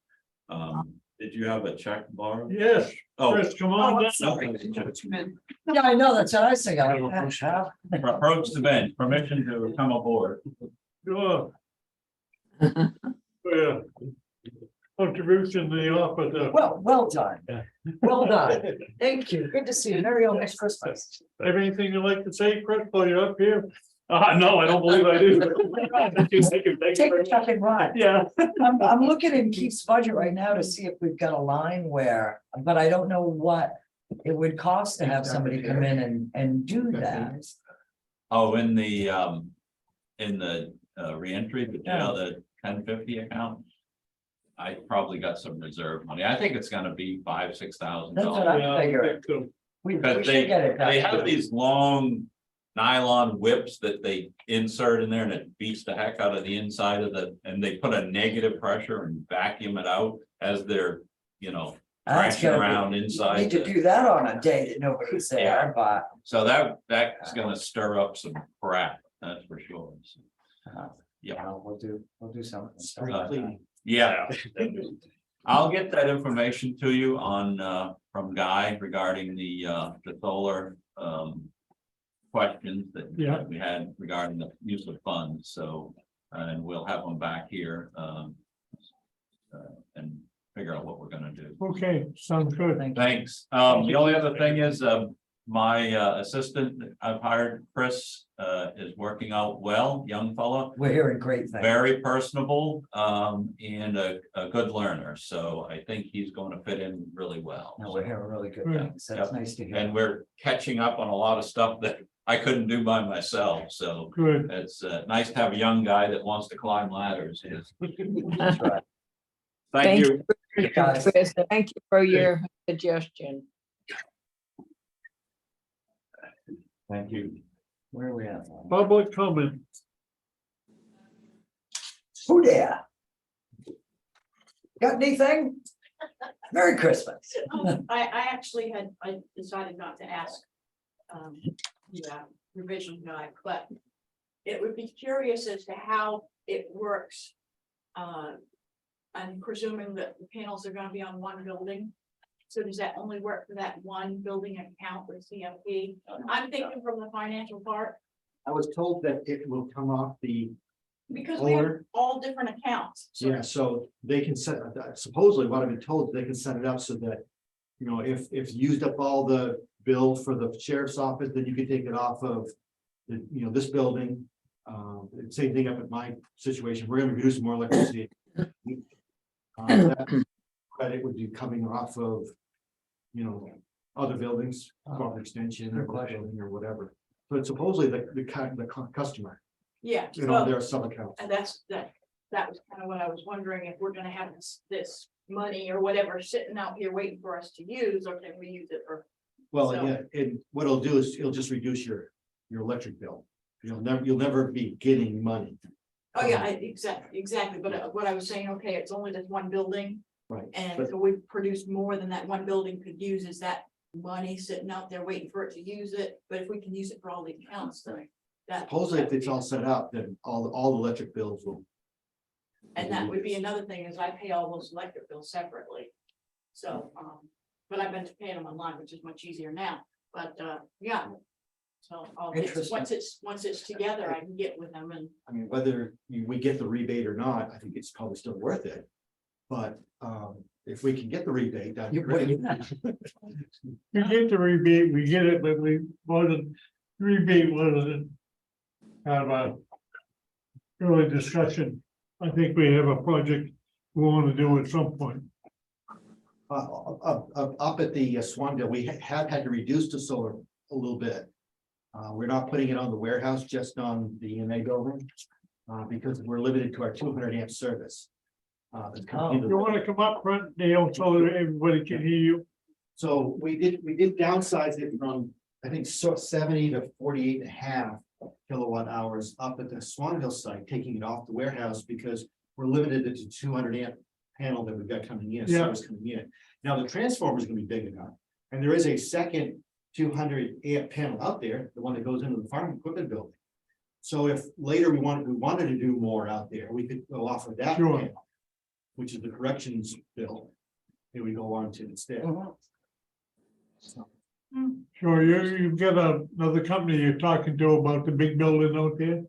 Did you have a check, Laura? Yes, Oh, Chris, come on down. Yeah, I know, that's what I say. approach the bench, permission to come aboard. Sure. Yeah. Contribution to the office, Well done. Well done. Thank you. Good to see you. Merry old next Christmas. have anything you'd like to say, Chris, while you're up here? No, I don't believe I do. Take a chuck and ride. Yeah. I'm looking in Keith's budget right now to see if we've got a line where, but I don't know what it would cost to have somebody come in and do that. Oh, in the reentry, the jail, the 1050 account. I probably got some reserve money. I think it's gonna be $5,000-6,000. That's what I Yeah, I figured. think so. We Because should get it they done. have these long nylon whips that they insert in there and it beats the heck out of the inside of and they put a negative pressure and vacuum it out as they're, That's crashing gonna around be- inside. Need to do that on a day that nobody's there, but. So that's gonna stir up some crap, that's for sure. Yeah. We'll do something. Yeah. I'll get that information to you on from Guy regarding the solar questions that Yeah. we had regarding the use of funds, so and we'll have them back here and figure out what we're gonna do. Okay, sounds good. Thanks. The only other thing is my assistant that I've hired, Chris, is working out well, young fella. We're hearing great things. Very personable, and a good learner, so I think he's going to fit in really well. No, we're hearing really good Good. things. That's nice to hear. And we're catching up on a lot of stuff that I couldn't do by myself, so Good. it's nice to have a young guy that wants to climb ladders. Yes. That's right. Thank you. Guys. Chris, thank you for your suggestion. Thank you. Where are we at? Public comment. Who there? Got anything? Merry Christmas. I decided not to ask. Revision guy, but it would be curious as to how it works. I'm presuming that the panels are gonna be on one building. So does that only work for that one building account with CFP? I'm thinking from the financial part, I was told that it will come off the, because we have Or- all different accounts. So yeah, so they can set, supposedly what I've been told, they can set it up so that. If you used up all the bill for the sheriff's office, then you can take it off of this building. Same thing up at my situation, we're gonna reduce more electricity. That credit would be coming off of, other buildings, corporate extension or Good question. building or whatever. But supposedly the customer, yeah, their well, sub account. and that was kind of what I was wondering, if we're gonna have this money or whatever sitting out here waiting for us to use, or can we use it for? Well, So- yeah, and what it'll do is it'll just reduce your electric bill. You'll never be getting money. Oh, yeah, exactly, but what I was saying, okay, it's only this one building. Right. And But- so we produce more than that one building could use, is that money sitting out there waiting for it to use it, but if we can use it for all the accounts, then that. Supposedly, if it's all set up, then all the electric bills will. And that would be another thing, is I pay all those electric bills separately. So, but I've been paying them online, which is much easier now, but, yeah. So, Interesting. once it's together, I can get with them and, I mean, whether we get the rebate or not, I think it's probably still worth it. But if we can get the rebate, that'd be great. We get the rebate, we get it, but we wasn't, rebate wasn't kind of a early discussion. I think we have a project we want to do at some point. Up at the Swandale, we have had to reduce the solar a little bit. We're not putting it on the warehouse, just on the EMA building, because we're limited to our 200 amp service. That's coming into You the- want to come up front, Dale, so that everybody can hear you? So we did downsize it from, I think, 70 to 48.5 kilowatt hours up at the Swan Hill site, taking it off the warehouse because we're limited to 200 amp panel that we've got coming in, Yeah. service coming in. Now, the transformer is gonna be big enough, and there is a second 200 amp panel out there, the one that goes into the farm equipment building. So if later we wanted to do more out there, we could go off of that Sure. panel, which is the corrections bill. maybe we go on to instead. Mhm. Sure, you've got another company you're talking to about the big building out there?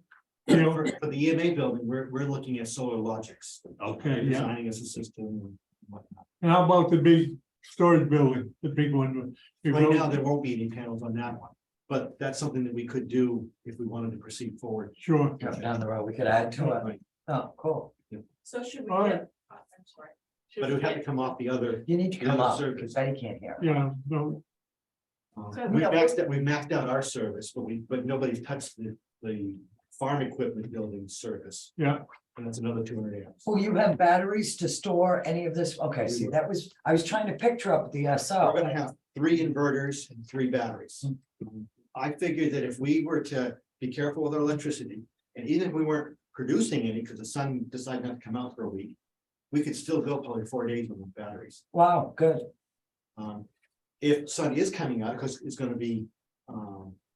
For the EMA building, we're looking at Solar Logics. Okay, yeah. Designing us a system and whatnot. And how about the big storage building, the big one? Right now, there won't be any panels on that one, but that's something that we could do if we wanted to proceed forward. Sure. Yeah, down the road, we could add to it. Right. Oh, cool. So should we All right. get? I'm sorry. Should But it we would have to get- come off the other. You need to The come other up service. because Betty can't hear. Yeah, no, So We've we- maxed out our service, but nobody's touched the farm equipment building service. yeah, And that's another 200 amps. Will you have batteries to store any of this? Okay, see, I was trying to picture up the We're SO. gonna have 3 inverters and 3 batteries. I figured that if we were to be careful with our electricity, and even if we weren't producing any, because the sun decided not to come out for a week, we could still go probably 4 days with batteries. Wow, good. If sun is coming out, because it's gonna be,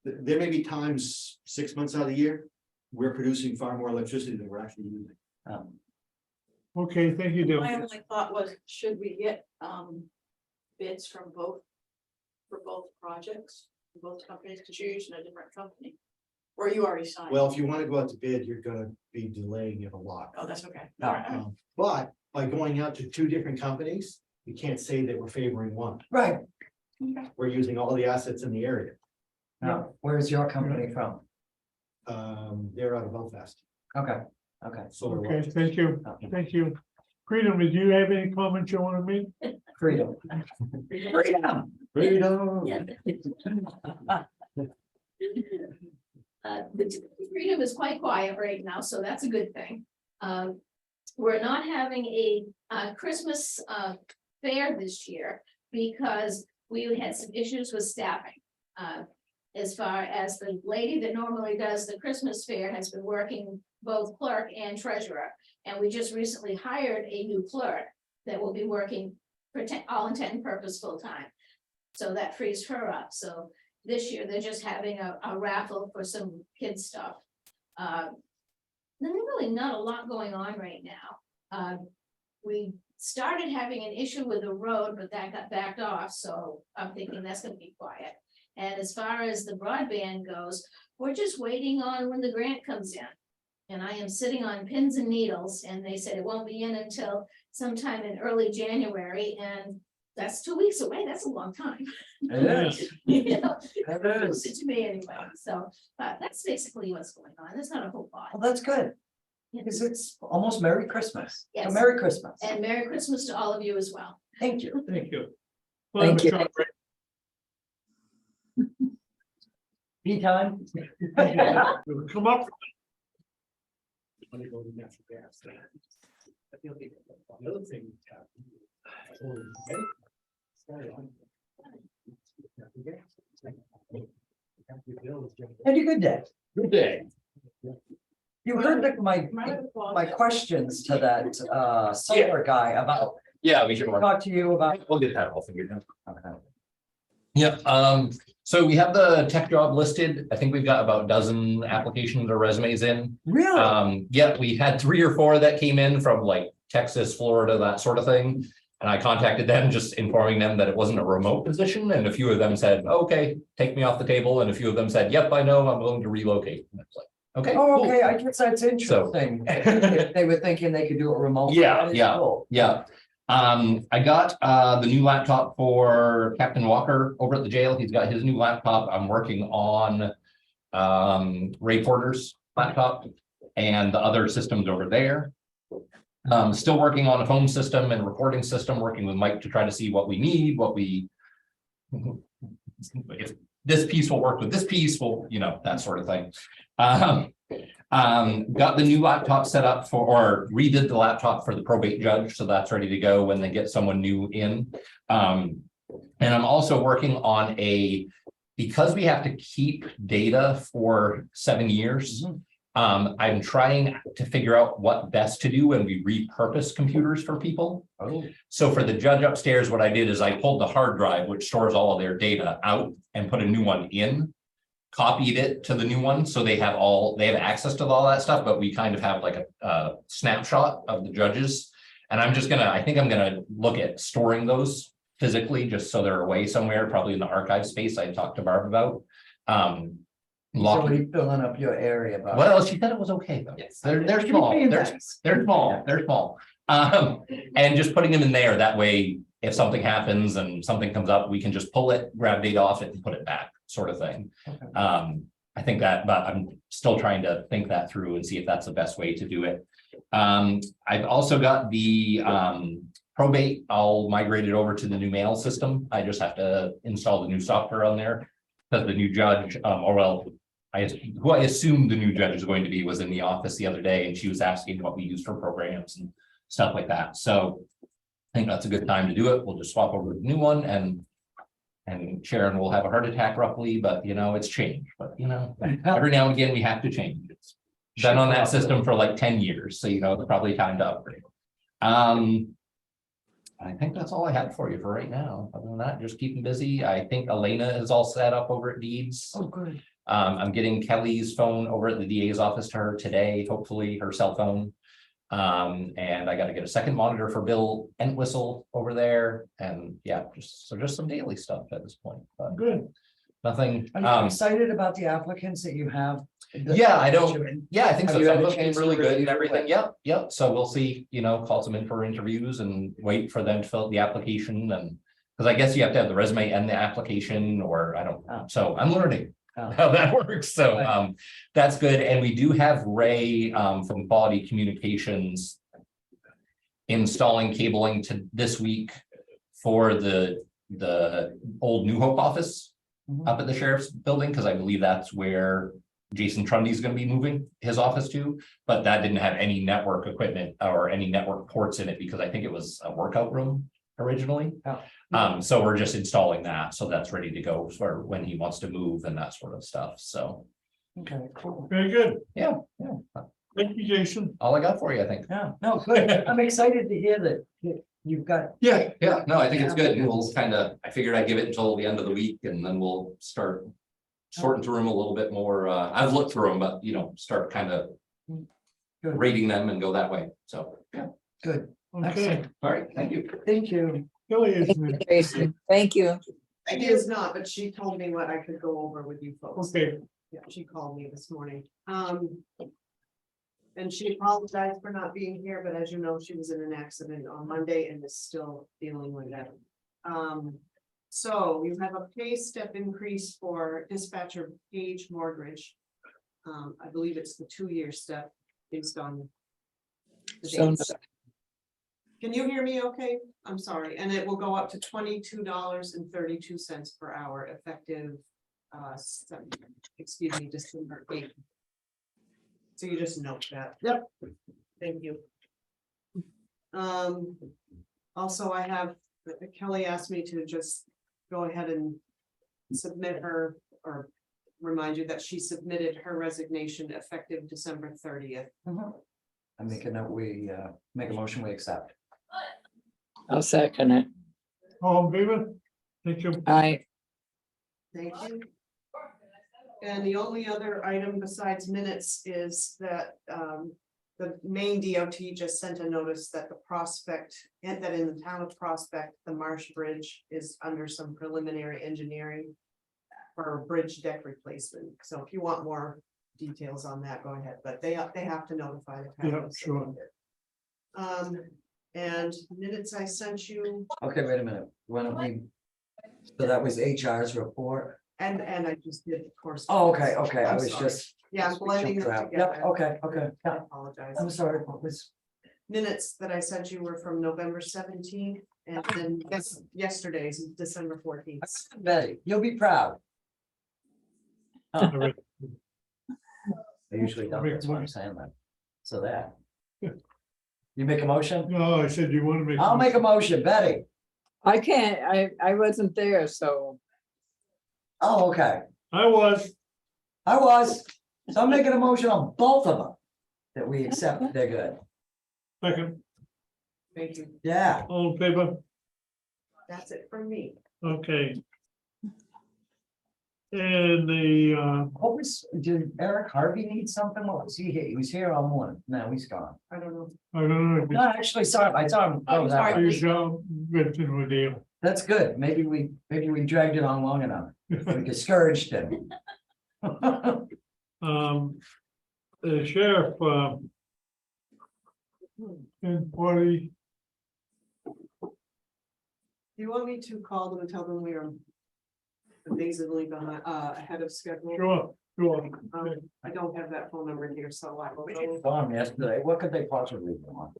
there may be times 6 months out of the year, we're producing far more electricity than we're actually using. okay, thank you, My Dylan. only thought was, should we get bids from both? For both projects, for both companies, because you're using a different company. Or you already signed? Well, if you want to go out to bid, you're gonna be delaying it a lot. Oh, that's okay. No. All right. But by going out to 2 different companies, we can't say that we're favoring one. Right. We're using all the assets in the area. Now, where's your company from? They're out of Belfast. Okay, okay. Solar Okay, Logics. thank you, thank you. Freedom, do you have any comments you want to make? Freedom. Freedom. Freedom. The Freedom is quite quiet right now, so that's a good thing. We're not having a Christmas fair this year because we had some issues with staffing. As far as the lady that normally does the Christmas fair has been working both clerk and treasurer. And we just recently hired a new clerk that will be working for all intent and purpose full time. So that frees her up. So this year, they're just having a raffle for some kids stuff. There's really not a lot going on right now. We started having an issue with the road, but that got backed off, so I'm thinking that's gonna be quiet. And as far as the broadband goes, we're just waiting on when the grant comes in. And I am sitting on pins and needles, and they said it won't be in until sometime in early January, and that's 2 weeks away. That's a long time. It is. You know, It is. to me anyway, so, that's basically what's going on, there's not a whole lot. Well, that's good, because it's almost Merry Christmas. So Yes. Merry Christmas. And Merry Christmas to all of you as well. Thank you. Thank you. Thank you. Well, Tea time. we'll come up. When they go to natural gas. I feel like the other thing. Had a good day. Good day. You heard my questions to that solar guy about, Yeah, we should work. talk to you about. We'll get that all figured out. Okay. Yeah, so we have the tech job listed. I think we've got about a dozen applications or resumes in. Really? Yeah, we had 3 or 4 that came in from like Texas, Florida, that sort of thing. And I contacted them, just informing them that it wasn't a remote position, and a few of them said, okay, take me off the table, and a few of them said, yep, I know, I'm willing to relocate. And I was like, okay. Oh, cool. okay, I guess that's interesting. If they were thinking they could do it remotely. Yeah, that is yeah. cool. Yeah. I got the new laptop for Captain Walker over at the jail. He's got his new laptop. I'm working on Ray Porter's laptop and the other systems over there. Still working on a phone system and recording system, working with Mike to try to see what we need, if this piece will work with this piece, will, you know, that sort of thing. Got the new laptop set up or redid the laptop for the probate judge, so that's ready to go when they get someone new in. And I'm also working on because we have to keep data for 7 years. I'm trying to figure out what best to do when we repurpose computers for people. Oh. So for the judge upstairs, what I did is I pulled the hard drive, which stores all of their data, out and put a new one in, copied it to the new one. So they have access to all that stuff, but we kind of have like a snapshot of the judges. And I'm just gonna, I think I'm gonna look at storing those physically, just so they're away somewhere, probably in the archive space I talked to Barb about. He's Locking, already filling up your area, but. well, she said it was okay though. Yes. They're small, they're small, they're small. And just putting them in there, that way, if something happens and something comes up, we can just pull it, grab data off it and put it back, sort of thing. Okay. I think that, but I'm still trying to think that through and see if that's the best way to do it. I've also got the probate, I'll migrate it over to the new mail system. I just have to install the new software on there. Because the new judge, or well, who I assumed the new judge is going to be was in the office the other day, and she was asking what we use for programs and stuff like that. So I think that's a good time to do it. We'll just swap over to the new one and Sharon will have a heart attack roughly, but you know, it's change, but you know, every now and again, we have to change. It's been on that system for like 10 years. So, you know, it's probably time to upgrade. I think that's all I had for you for right now. Other than that, just keeping busy. I think Elena is all set up over at Deeds. Oh, good. I'm getting Kelly's phone over at the DA's office to her today, hopefully her cell phone. And I got to get a second monitor for Bill Entwistle over there. And yeah, just some daily stuff at this point, but Good. nothing. Are you excited about the applicants that you have? Yeah, I don't, yeah, I think so. Have you Some had of a them came chance to really good and review everything. it? Yep. So we'll see, you know, call them in for interviews and wait for them to fill out the application and. Because I guess you have to have the resume and the application, or I don't know. So I'm learning Oh. how that works. So Right. that's good. And we do have Ray from Quality Communications installing cabling to this week for the old New Hope office Mhm. up at the sheriff's building, because I believe that's where Jason Trundy is going to be moving his office to, but that didn't have any network equipment or any network ports in it because I think it was a workout room originally. Oh. So we're just installing that, so that's ready to go for when he wants to move and that sort of stuff. So Okay, cool. Very good. yeah, Thank you, Jason. all I got for you, I think. Yeah, no, good. I'm excited to hear that you've got. Yeah, no, I think it's good. And we'll kind of, I figured I'd give it until the end of the week and then we'll start sorting through them a little bit more. I've looked through them, but you know, start kind of Good. rating them and go that way. So, yeah. Good. Okay. Excellent. All right, thank you. Thank you. Kelly is next. Tracy, thank you. She is not, but she told me what I could go over with you folks. Okay, Yeah, she called me this morning. And she apologized for not being here, but as you know, she was in an accident on Monday and is still dealing with that. So you have a pay step increase for dispatcher Page Mortgage. I believe it's the 2-year step based on. the So dates. Can you hear me okay? I'm sorry, and it will go up to $22.32 per hour effective. Excuse me, December 8th. So you just note that. Yep. Thank you. Also, I have, Kelly asked me to just go ahead and submit her, or remind you that she submitted her resignation effective December 30th. I make a note, we make a motion, we accept. I'll second it. all in favor? Thank you. I, Thank you. And the only other item besides minutes is that the Maine DOT just sent a notice that the Prospect, and that in the town of Prospect, the Marsh Bridge is under some preliminary engineering for bridge deck replacement. So if you want more details on that, go ahead, but they have to notify the town. Yeah, sure. And minutes I sent you, Okay, wait a minute. Why don't we? So that was HR's report. and I just did, of course. Oh, okay, I I'm was sorry. just. Yeah, I'm blending them Yep, together. okay, I yeah. apologize. I'm sorry, what was? Minutes that I sent you were from November 17th, and then yesterday's is December 14th. Betty, you'll be proud. All right. I usually don't, that's why I'm saying that. So that. You make a motion? No, I said you want to make. I'll make a motion, Betty. I can't, I wasn't there, so Oh, okay. I was, So I'm making a motion on both of them. That we accept, they're good. second, Thank you. Yeah. all in favor? That's it for me. Okay. And the, What was, did Eric Harvey need something? What was he here? He was here all morning. No, he's gone. I don't know. I don't know. No, I actually saw him. I saw him. Oh, go that way. He's mentioned with you. That's good. Maybe we dragged it on long enough. We discouraged him. The sheriff, and 40, Do you want me to call them and tell them we are amazingly behind, ahead of schedule? sure. I don't have that phone number here, so I will We go. didn't call him yesterday. What could they possibly want?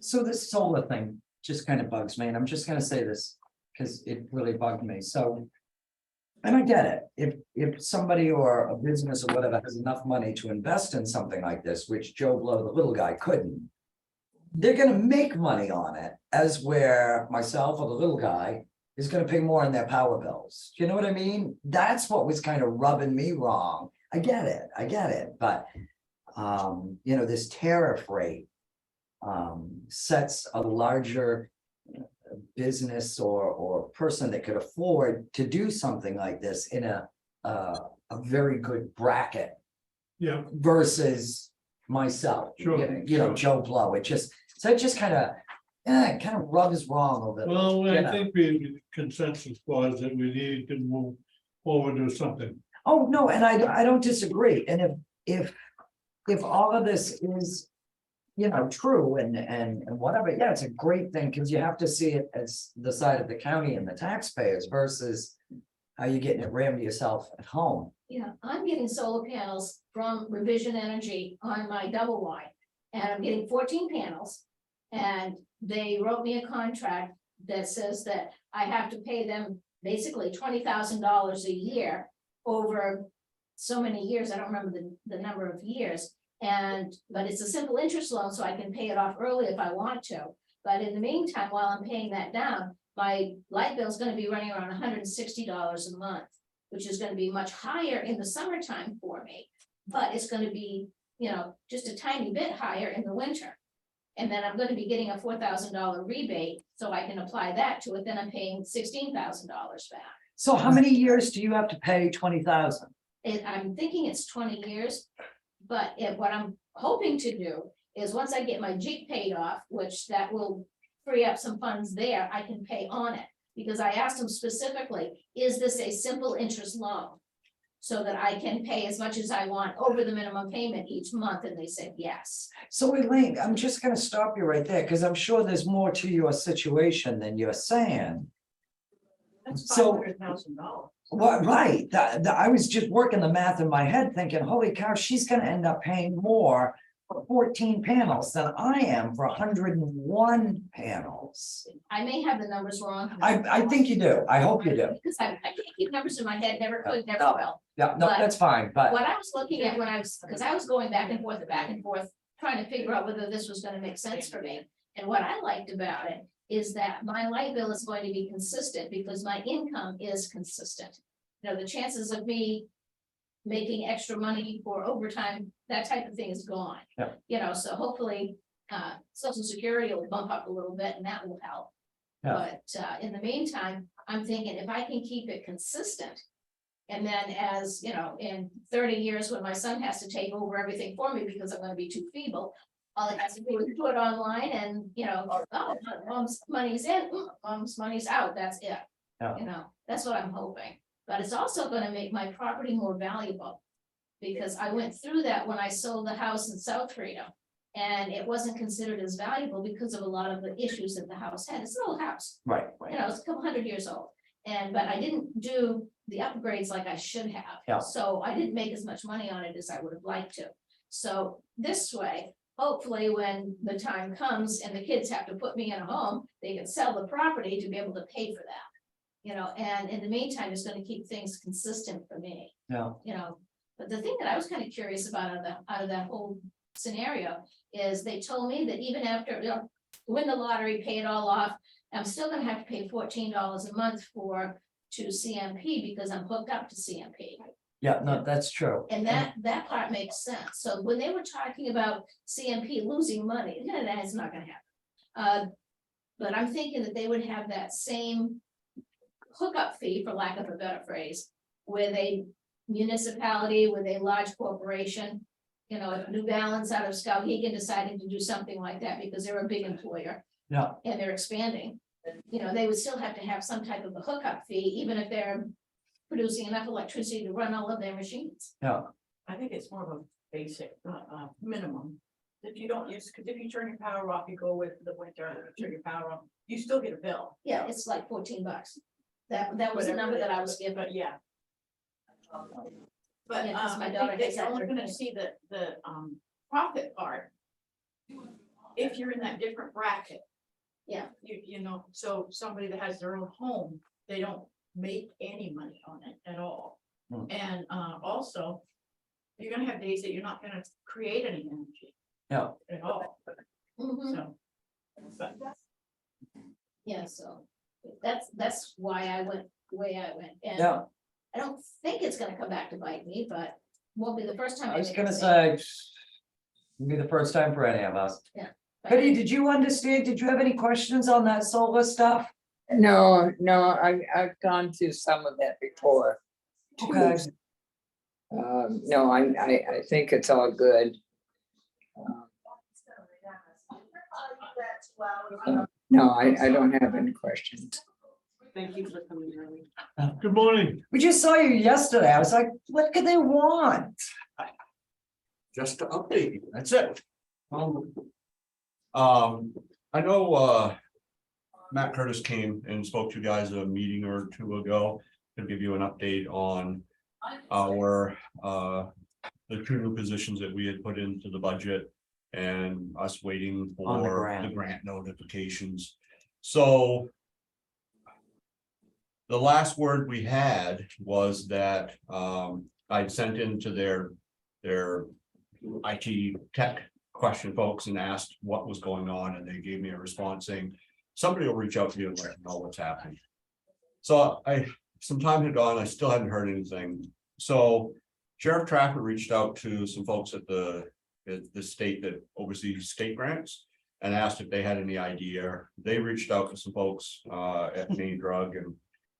So this solar thing just kind of bugs me, and I'm just gonna say this because it really bugged me, so. And I get it, if somebody or a business or whatever has enough money to invest in something like this, which Joe Blow, the little guy, couldn't. They're gonna make money on it, as where myself or the little guy is gonna pay more on their power bills. You know what I mean? That's what was kind of rubbing me wrong. I get it, but. You know, this tariff rate. Sets a larger business or person that could afford to do something like this in a very good bracket Yeah, versus myself. Sure, You know, sure. Joe Blow, it just kind of rubs wrong over. well, you I know. think the consensus was that we need to move forward to something. Oh, no, and I don't disagree, and if all of this is. You know, true and whatever, yeah, it's a great thing, because you have to see it as the side of the county and the taxpayers versus. How you getting it rammed to yourself at home. Yeah, I'm getting solar panels from Revision Energy on my double wide, and I'm getting 14 panels. And they wrote me a contract that says that I have to pay them basically $20,000 a year over so many years. I don't remember the number of years. But it's a simple interest loan, so I can pay it off early if I want to. But in the meantime, while I'm paying that down, my light bill is gonna be running around $160 a month, which is gonna be much higher in the summertime for me. But it's gonna be, you know, just a tiny bit higher in the winter. And then I'm gonna be getting a $4,000 rebate, so I can apply that to it, then I'm paying $16,000 back. So how many years do you have to pay 20,000? I'm thinking it's 20 years. But what I'm hoping to do is once I get my Jeep paid off, which that will free up some funds there, I can pay on it. Because I asked them specifically, is this a simple interest loan? So that I can pay as much as I want over the minimum payment each month, and they said yes. So Elaine, I'm just gonna stop you right there, because I'm sure there's more to your situation than you're saying. That's So- $500,000. Well, right, I was just working the math in my head thinking, holy cow, she's gonna end up paying more for 14 panels than I am for 101 panels. I may have the numbers wrong. I think you do, I hope you do. Because I can't keep numbers in my head, never could, never No. will. Yeah, no, that's fine, but What I was looking at when because I was going back and forth, trying to figure out whether this was gonna make sense for me. And what I liked about it is that my light bill is going to be consistent because my income is consistent. You know, the chances of me making extra money for overtime, that type of thing is gone. Yeah. You know, so hopefully, Social Security will bump up a little bit and that will help. Yeah. But in the meantime, I'm thinking if I can keep it consistent. And then as, you know, in 30 years, when my son has to take over everything for me because I'm gonna be too feeble. All it has to do is do it online and, you know, oh, mom's money's in, mom's money's out, that's it. Yeah. You know, that's what I'm hoping, but it's also gonna make my property more valuable. Because I went through that when I sold the house in South Freedom. And it wasn't considered as valuable because of a lot of the issues that the house had. It's an old house, right, you know, it's a couple hundred years old. But I didn't do the upgrades like I should have. Yeah. So I didn't make as much money on it as I would have liked to. So this way, hopefully when the time comes and the kids have to put me in a home, they can sell the property to be able to pay for that. You know, and in the meantime, it's gonna keep things consistent for me, yeah, you know. But the thing that I was kind of curious about out of that whole scenario is they told me that even after, you know, win the lottery, pay it all off, I'm still gonna have to pay $14 a month to CMP because I'm hooked up to CMP. Yeah, no, that's true. And that part makes sense. So when they were talking about CMP losing money, that's not gonna happen. But I'm thinking that they would have that same hookup fee, for lack of a better phrase, with a municipality, with a large corporation. You know, if New Balance out of Skowhegan decided to do something like that because they're a big employer. Yeah. And they're expanding, you know, they would still have to have some type of a hookup fee, even if they're producing enough electricity to run all of their machines. Yeah, I think it's more of a basic, minimum. If you don't use, because if you turn your power off, you go with the winter, you turn your power off, you still get a bill. Yeah, it's like $14. That was the Whatever number it that I is, was given. But yeah. But Yeah, 'cause my I daughter think has they're that only for gonna her. see the profit part. If you're in that different bracket. Yeah. You know, so somebody that has their own home, they don't make any money on it at all. Hmm. And also, you're gonna have days that you're not gonna create any energy. Yeah. At all, Mhm. so. But Yeah, so that's why I went the way I went. And yeah. I don't think it's gonna come back to bite me, but won't be the first time. I was make gonna a mistake. say. It'll be the first time for any of us. Yeah. Betty, did you understand? Did you have any questions on that solar stuff? No, I've gone through some of that before. Okay. No, I think it's all good. No, I don't have any questions. Thank you for coming early. Good morning. We just saw you yesterday. I was like, what could they want? Just to update you, that's it. I know, Matt Curtis came and spoke to you guys a meeting or two ago to give you an update on our, the two new positions that we had put into the budget and us waiting On the for grant. the grant notifications. So the last word we had was that, I'd sent into their IT tech question folks and asked what was going on, and they gave me a response saying, somebody will reach out to you and let you know what's happening. So some time had gone, I still hadn't heard anything. So Sheriff Trafford reached out to some folks at the state that oversees state grants and asked if they had any idea. They reached out to some folks at Maine Drug, and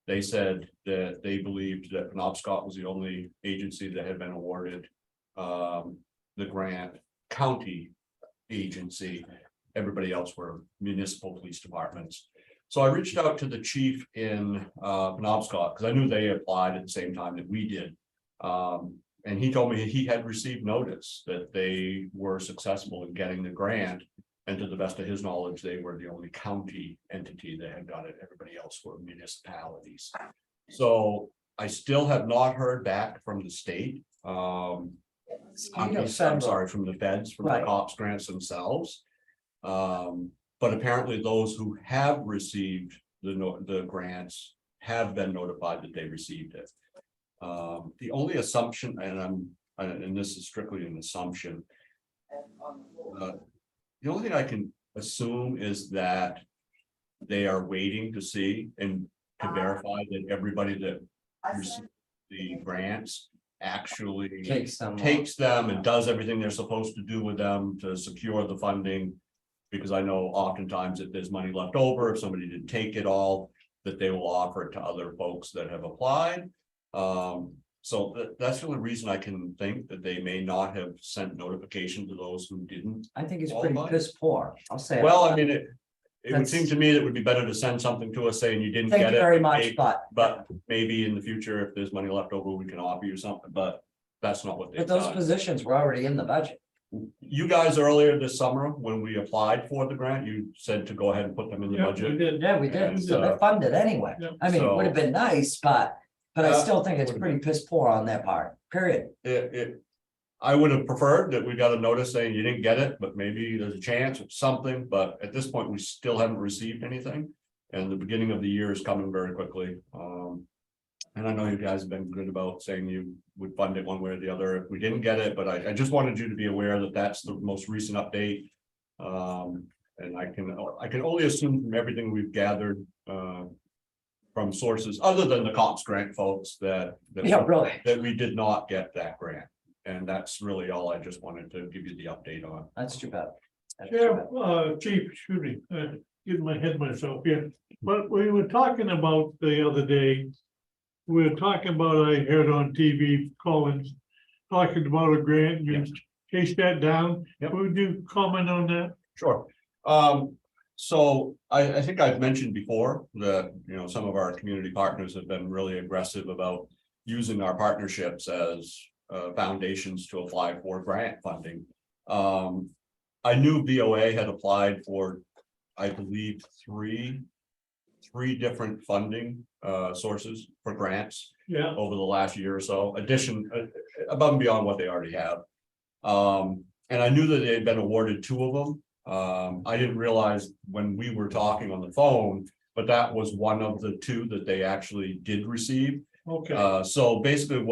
they said that they believed that Penobscot was the only agency that had been awarded the grant, county agency. Everybody else were municipal police departments. So I reached out to the chief in Penobscot because I knew they applied at the same time that we did. And he told me he had received notice that they were successful in getting the grant. And to the best of his knowledge, they were the only county entity that had got it. Everybody else were municipalities. So I still have not heard back from the state. I'm sorry, from the feds, from the Right. cops grants themselves. But apparently those who have received the grants have been notified that they received it. The only assumption, and this is strictly an assumption. The only thing I can assume is that they are waiting to see and to verify that everybody that received the grants actually Takes them. takes them and does everything they're supposed to do with them to secure the funding. Because I know oftentimes if there's money left over, if somebody didn't take it all, that they will offer it to other folks that have applied. So that's the only reason I can think that they may not have sent notification to those who didn't. I think it's pretty Qualified? piss poor. I'll say. it. Well, I mean, it would That's- seem to me that it would be better to send something to us saying you didn't Thank get you it. very much, But maybe in the future, if there's money left over, we can offer you something, but that's not what they've But those done. positions were already in the budget. You guys earlier this summer, when we applied for the grant, you said to go ahead and put them in the Yeah, we budget. did. Yeah, we did. And, So they're funded anyway. Yeah. I mean, it would have been nice, but I Yeah. still think it's pretty piss poor on their part, period. I would have preferred that we got a notice saying you didn't get it, but maybe there's a chance of something, but at this point, we still haven't received anything. And the beginning of the year is coming very quickly. And I know you guys have been good about saying you would fund it one way or the other if we didn't get it, but I just wanted you to be aware that that's the most recent update. And I can only assume from everything we've gathered, from sources other than the COPS grant folks that Yeah, really. that we did not get that grant. And that's really all I just wanted to give you the update on. That's too bad. That's too Yeah, bad. Chief, excuse me, getting my head myself here, but we were talking about the other day. We were talking about, I heard on TV, Collins, talking about a grant, you chased that down. Yep. Would you comment on that? Sure. So I think I've mentioned before that, some of our community partners have been really aggressive about using our partnerships as foundations to apply for grant funding. I knew BOA had applied for, I believe, three different funding sources for grants Yeah, over the last year or so, above and beyond what they already have. And I knew that they had been awarded 2 of them. I didn't realize when we were talking on the phone, but that was one of the 2 that they actually did receive. okay, So basically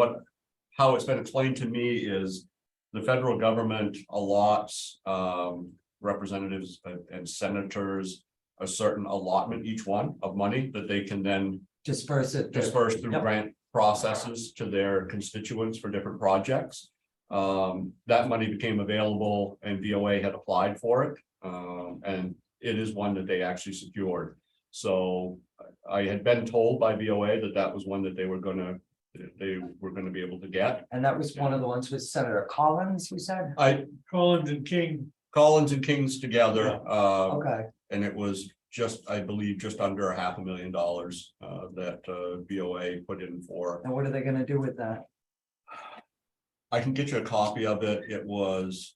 how it's been explained to me is the federal government allots representatives and senators a certain allotment each one of money that they can then Disperse it. disperse through Yep. grant processes to their constituents for different projects. That money became available and VOA had applied for it. And it is one that they actually secured. So I had been told by VOA that that was one that they were gonna be able to get. And that was one of the ones with Senator Collins, you said? Collins and King, Collins and Kings together, Okay, and it was I believe, just under $500,000 that VOA put in for. and what are they gonna do with that? I can get you a copy of it. It was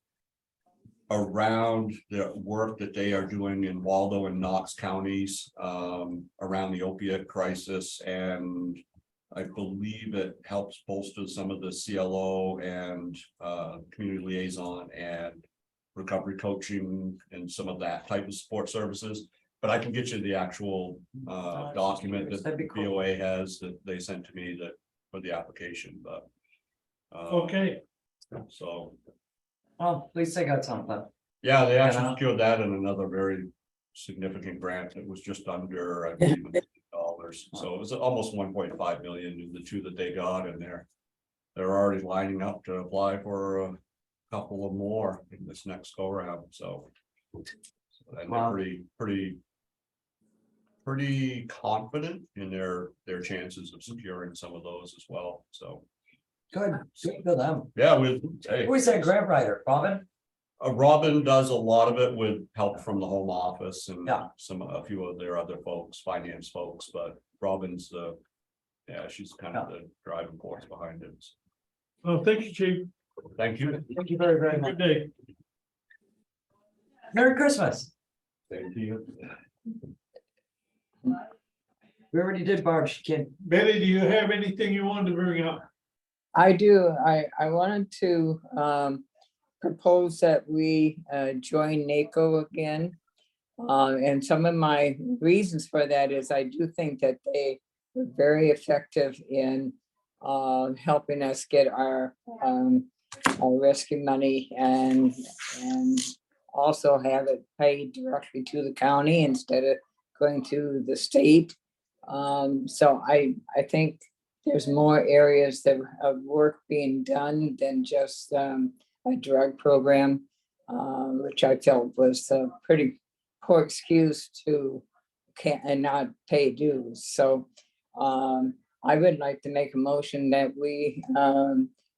around the work that they are doing in Waldo and Knox counties, around the opiate crisis. And I believe it helps bolster some of the CLO and community liaison and recovery coaching and some of that type of support services. But I can get you the actual document that That'd be cool. VOA has that they sent to me for the application, but. okay, So, Well, at least they got something. yeah, they actually Yeah. secured that in another very significant grant. It was just under, I believe, $1 million. So it was almost 1.5 million in the 2 that they got, and they're already lining up to apply for a couple of more in this next go round, so. And Wow. they're pretty confident in their chances of securing some of those as well, so. Good, good for them. Yeah, hey, Who is that grant writer, Robin? Robin does a lot of it with help from the home office and Yeah. a few of their other folks, finance folks, but Robin's she's kind of the driving force behind it. well, thank you, Chief, Thank you. Thank you very, very much. good day. Merry Christmas. Thank you. We already did Barb, she can't. Betty, do you have anything you wanted to bring up? I do. I wanted to propose that we join NACO again. And some of my reasons for that is I do think that they were very effective in helping us get our rescue money and also have it paid directly to the county instead of going to the state. So I think there's more areas of work being done than just a drug program, which I felt was a pretty poor excuse to and not pay dues. So I would like to make a motion that we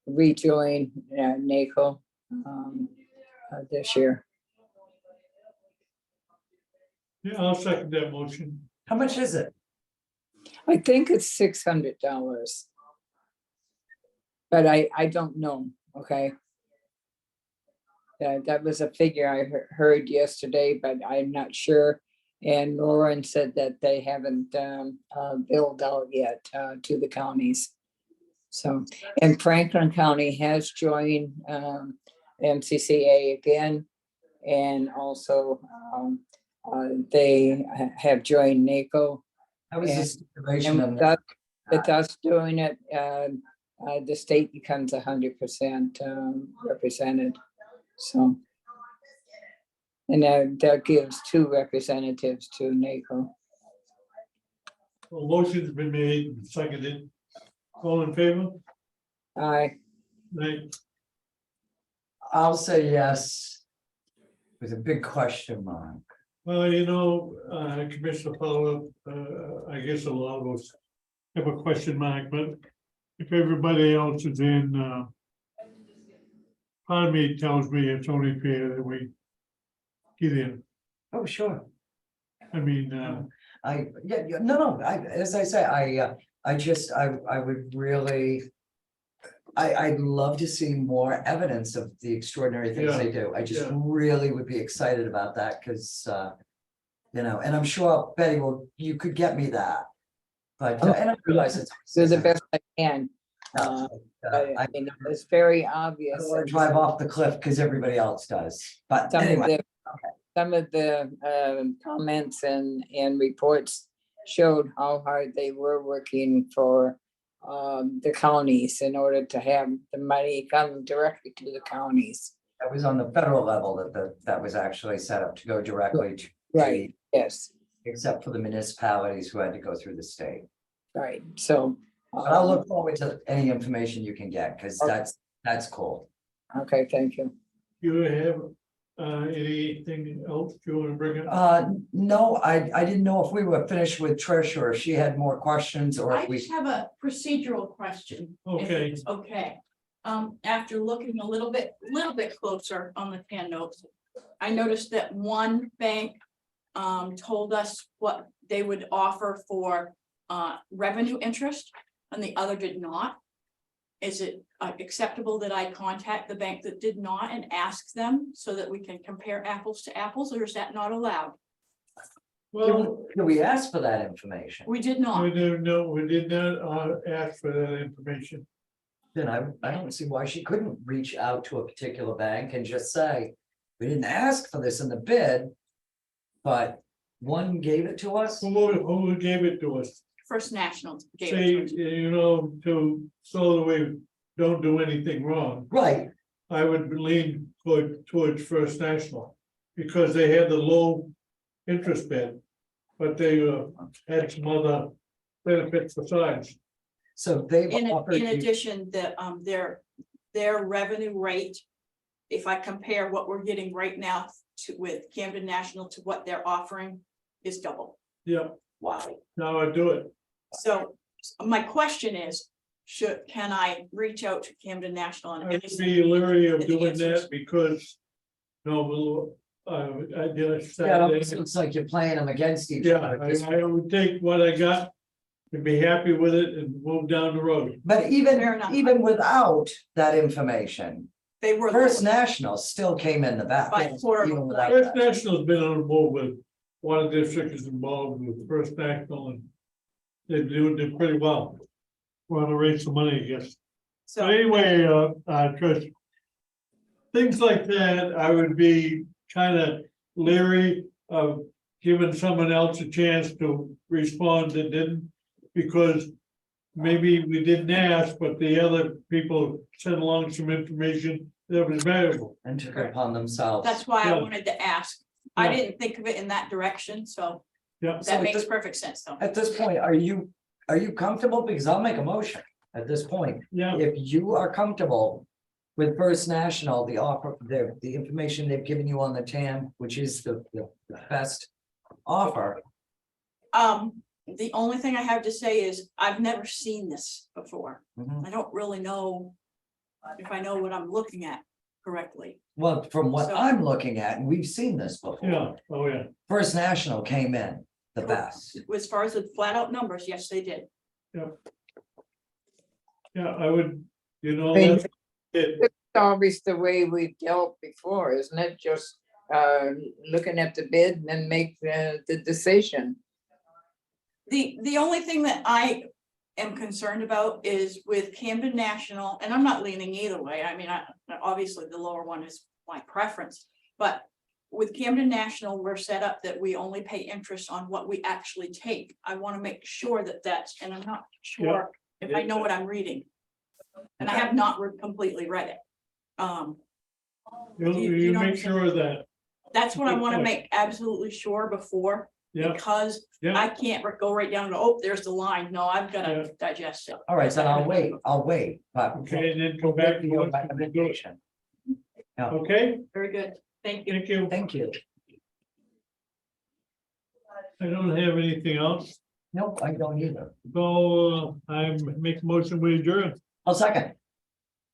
rejoin NACO this year. Yeah, I'll second that motion. How much is it? I think it's $600. But I don't know, okay? That was a figure I heard yesterday, but I'm not sure. And Lauren said that they haven't billed out yet to the counties. So, and Franklin County has joined MCCA again. And also they have joined NACO. That was a And- stipulation And of with us doing it, the state becomes 100% represented. So And that gives 2 representatives to NACO. A motion's been made and seconded. All in favor? Aye. Nay. I'll say yes. With a big question mark. Well, Commissioner Fowler, I guess a lot of us have a question mark, but if everybody else is in, part of me tells me it's only fair that we get in. Oh, sure. I mean, As I say, I would really. I'd love to see more evidence of the extraordinary things they do. I just yeah. really would be excited about that, because, and I'm sure Betty you could get me that. But, and I realize it's. Do the best I can. No, I mean, it's very I obvious. don't want to drive off the cliff because everybody else does, but Some of anyway. the comments and reports showed how hard they were working for the counties in order to have the money come directly to the counties. That was on the federal level that was actually set up to go directly to. Right, yes, Except for the municipalities who had to go through the state. right, so. But I'll look forward to any information you can get, because that's cool. Okay, thank you. you have anything else you want to bring up? No, I didn't know if we were finished with Trish or if she had more questions or I if we. just have a procedural question. if Okay. it's Okay, after looking a little bit closer on the 10 notes, I noticed that one bank told us what they would offer for revenue interest and the other did not. Is it acceptable that I contact the bank that did not and ask them so that we can compare apples to apples, or is that not allowed? Well, Can we ask for that information? We did not. we did not ask for that information. Then I don't see why she couldn't reach out to a particular bank and just say, we didn't ask for this in the bid. But one gave it to us. Who gave it to us? First National gave Say, it to us. so that we don't do anything wrong. Right, I would lean towards First National, because they had the low interest bid, but they had some other benefits besides. so they've In offered you. addition, their revenue rate, if I compare what we're getting right now with Camden National to what they're offering, is double. Yeah, Wow. now I do it. So my question is, can I reach out to Camden National I and would ask be leery of the doing answers. that because, I did a Yeah, it Saturday. almost looks like you're playing them against each Yeah, other. I would take what I got and be happy with it and move down the road. But Fair enough. even without that information, They were First National still came in the back. by a quarter of a even point. without First that. National's been on board with, one district is involved with First National and they did pretty well. Want to raise some money, I guess. So But anyway, Trish, things like that, I would be kind of leery of giving someone else a chance to respond that didn't, because maybe we didn't ask, but the other people sent along some information that was valuable. And took it upon themselves. that's why I Yeah. wanted to ask. I Yeah. didn't think of it in that direction, so Yeah, So that at makes this- perfect sense though. At this point, are you comfortable? Because I'll make a motion at this point. yeah, If you are comfortable with First National, the offer, the information they've given you on the TAM, which is the best offer. The only thing I have to say is I've never seen this before. Mhm. I don't really know if I know what I'm looking at correctly. Well, from what So- I'm looking at, and we've seen this before, yeah, oh, yeah. First National came in the best. As far as the flat out numbers, yes, they did. Yeah, I would, mean, that's it. It's always the way we've dealt before, isn't it? Just looking at the bid and then make the decision. The only thing that I am concerned about is with Camden National, and I'm not leaning either way. I mean, obviously the lower one is my preference. But with Camden National, we're set up that we only pay interest on what we actually take. I want to make sure that that's, and I'm not sure if I know what I'm reading. And I have not completely read it. You you know what I'm make sure that that's what I want to make absolutely sure before, Yeah, because yeah, I can't go right down to, oh, there's the line. No, I've got Yeah. to digest it. All right, then I'll wait, but. okay, and then come back. With your recommendation. Okay, Very good. Thank you. thank you. Thank you. I don't have anything else, Nope, I don't either. so I make a motion, we adjourn. I'll second.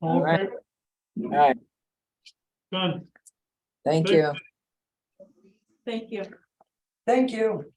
All in Alright. favor? All right, Done. thank you. Thank you. Thank you.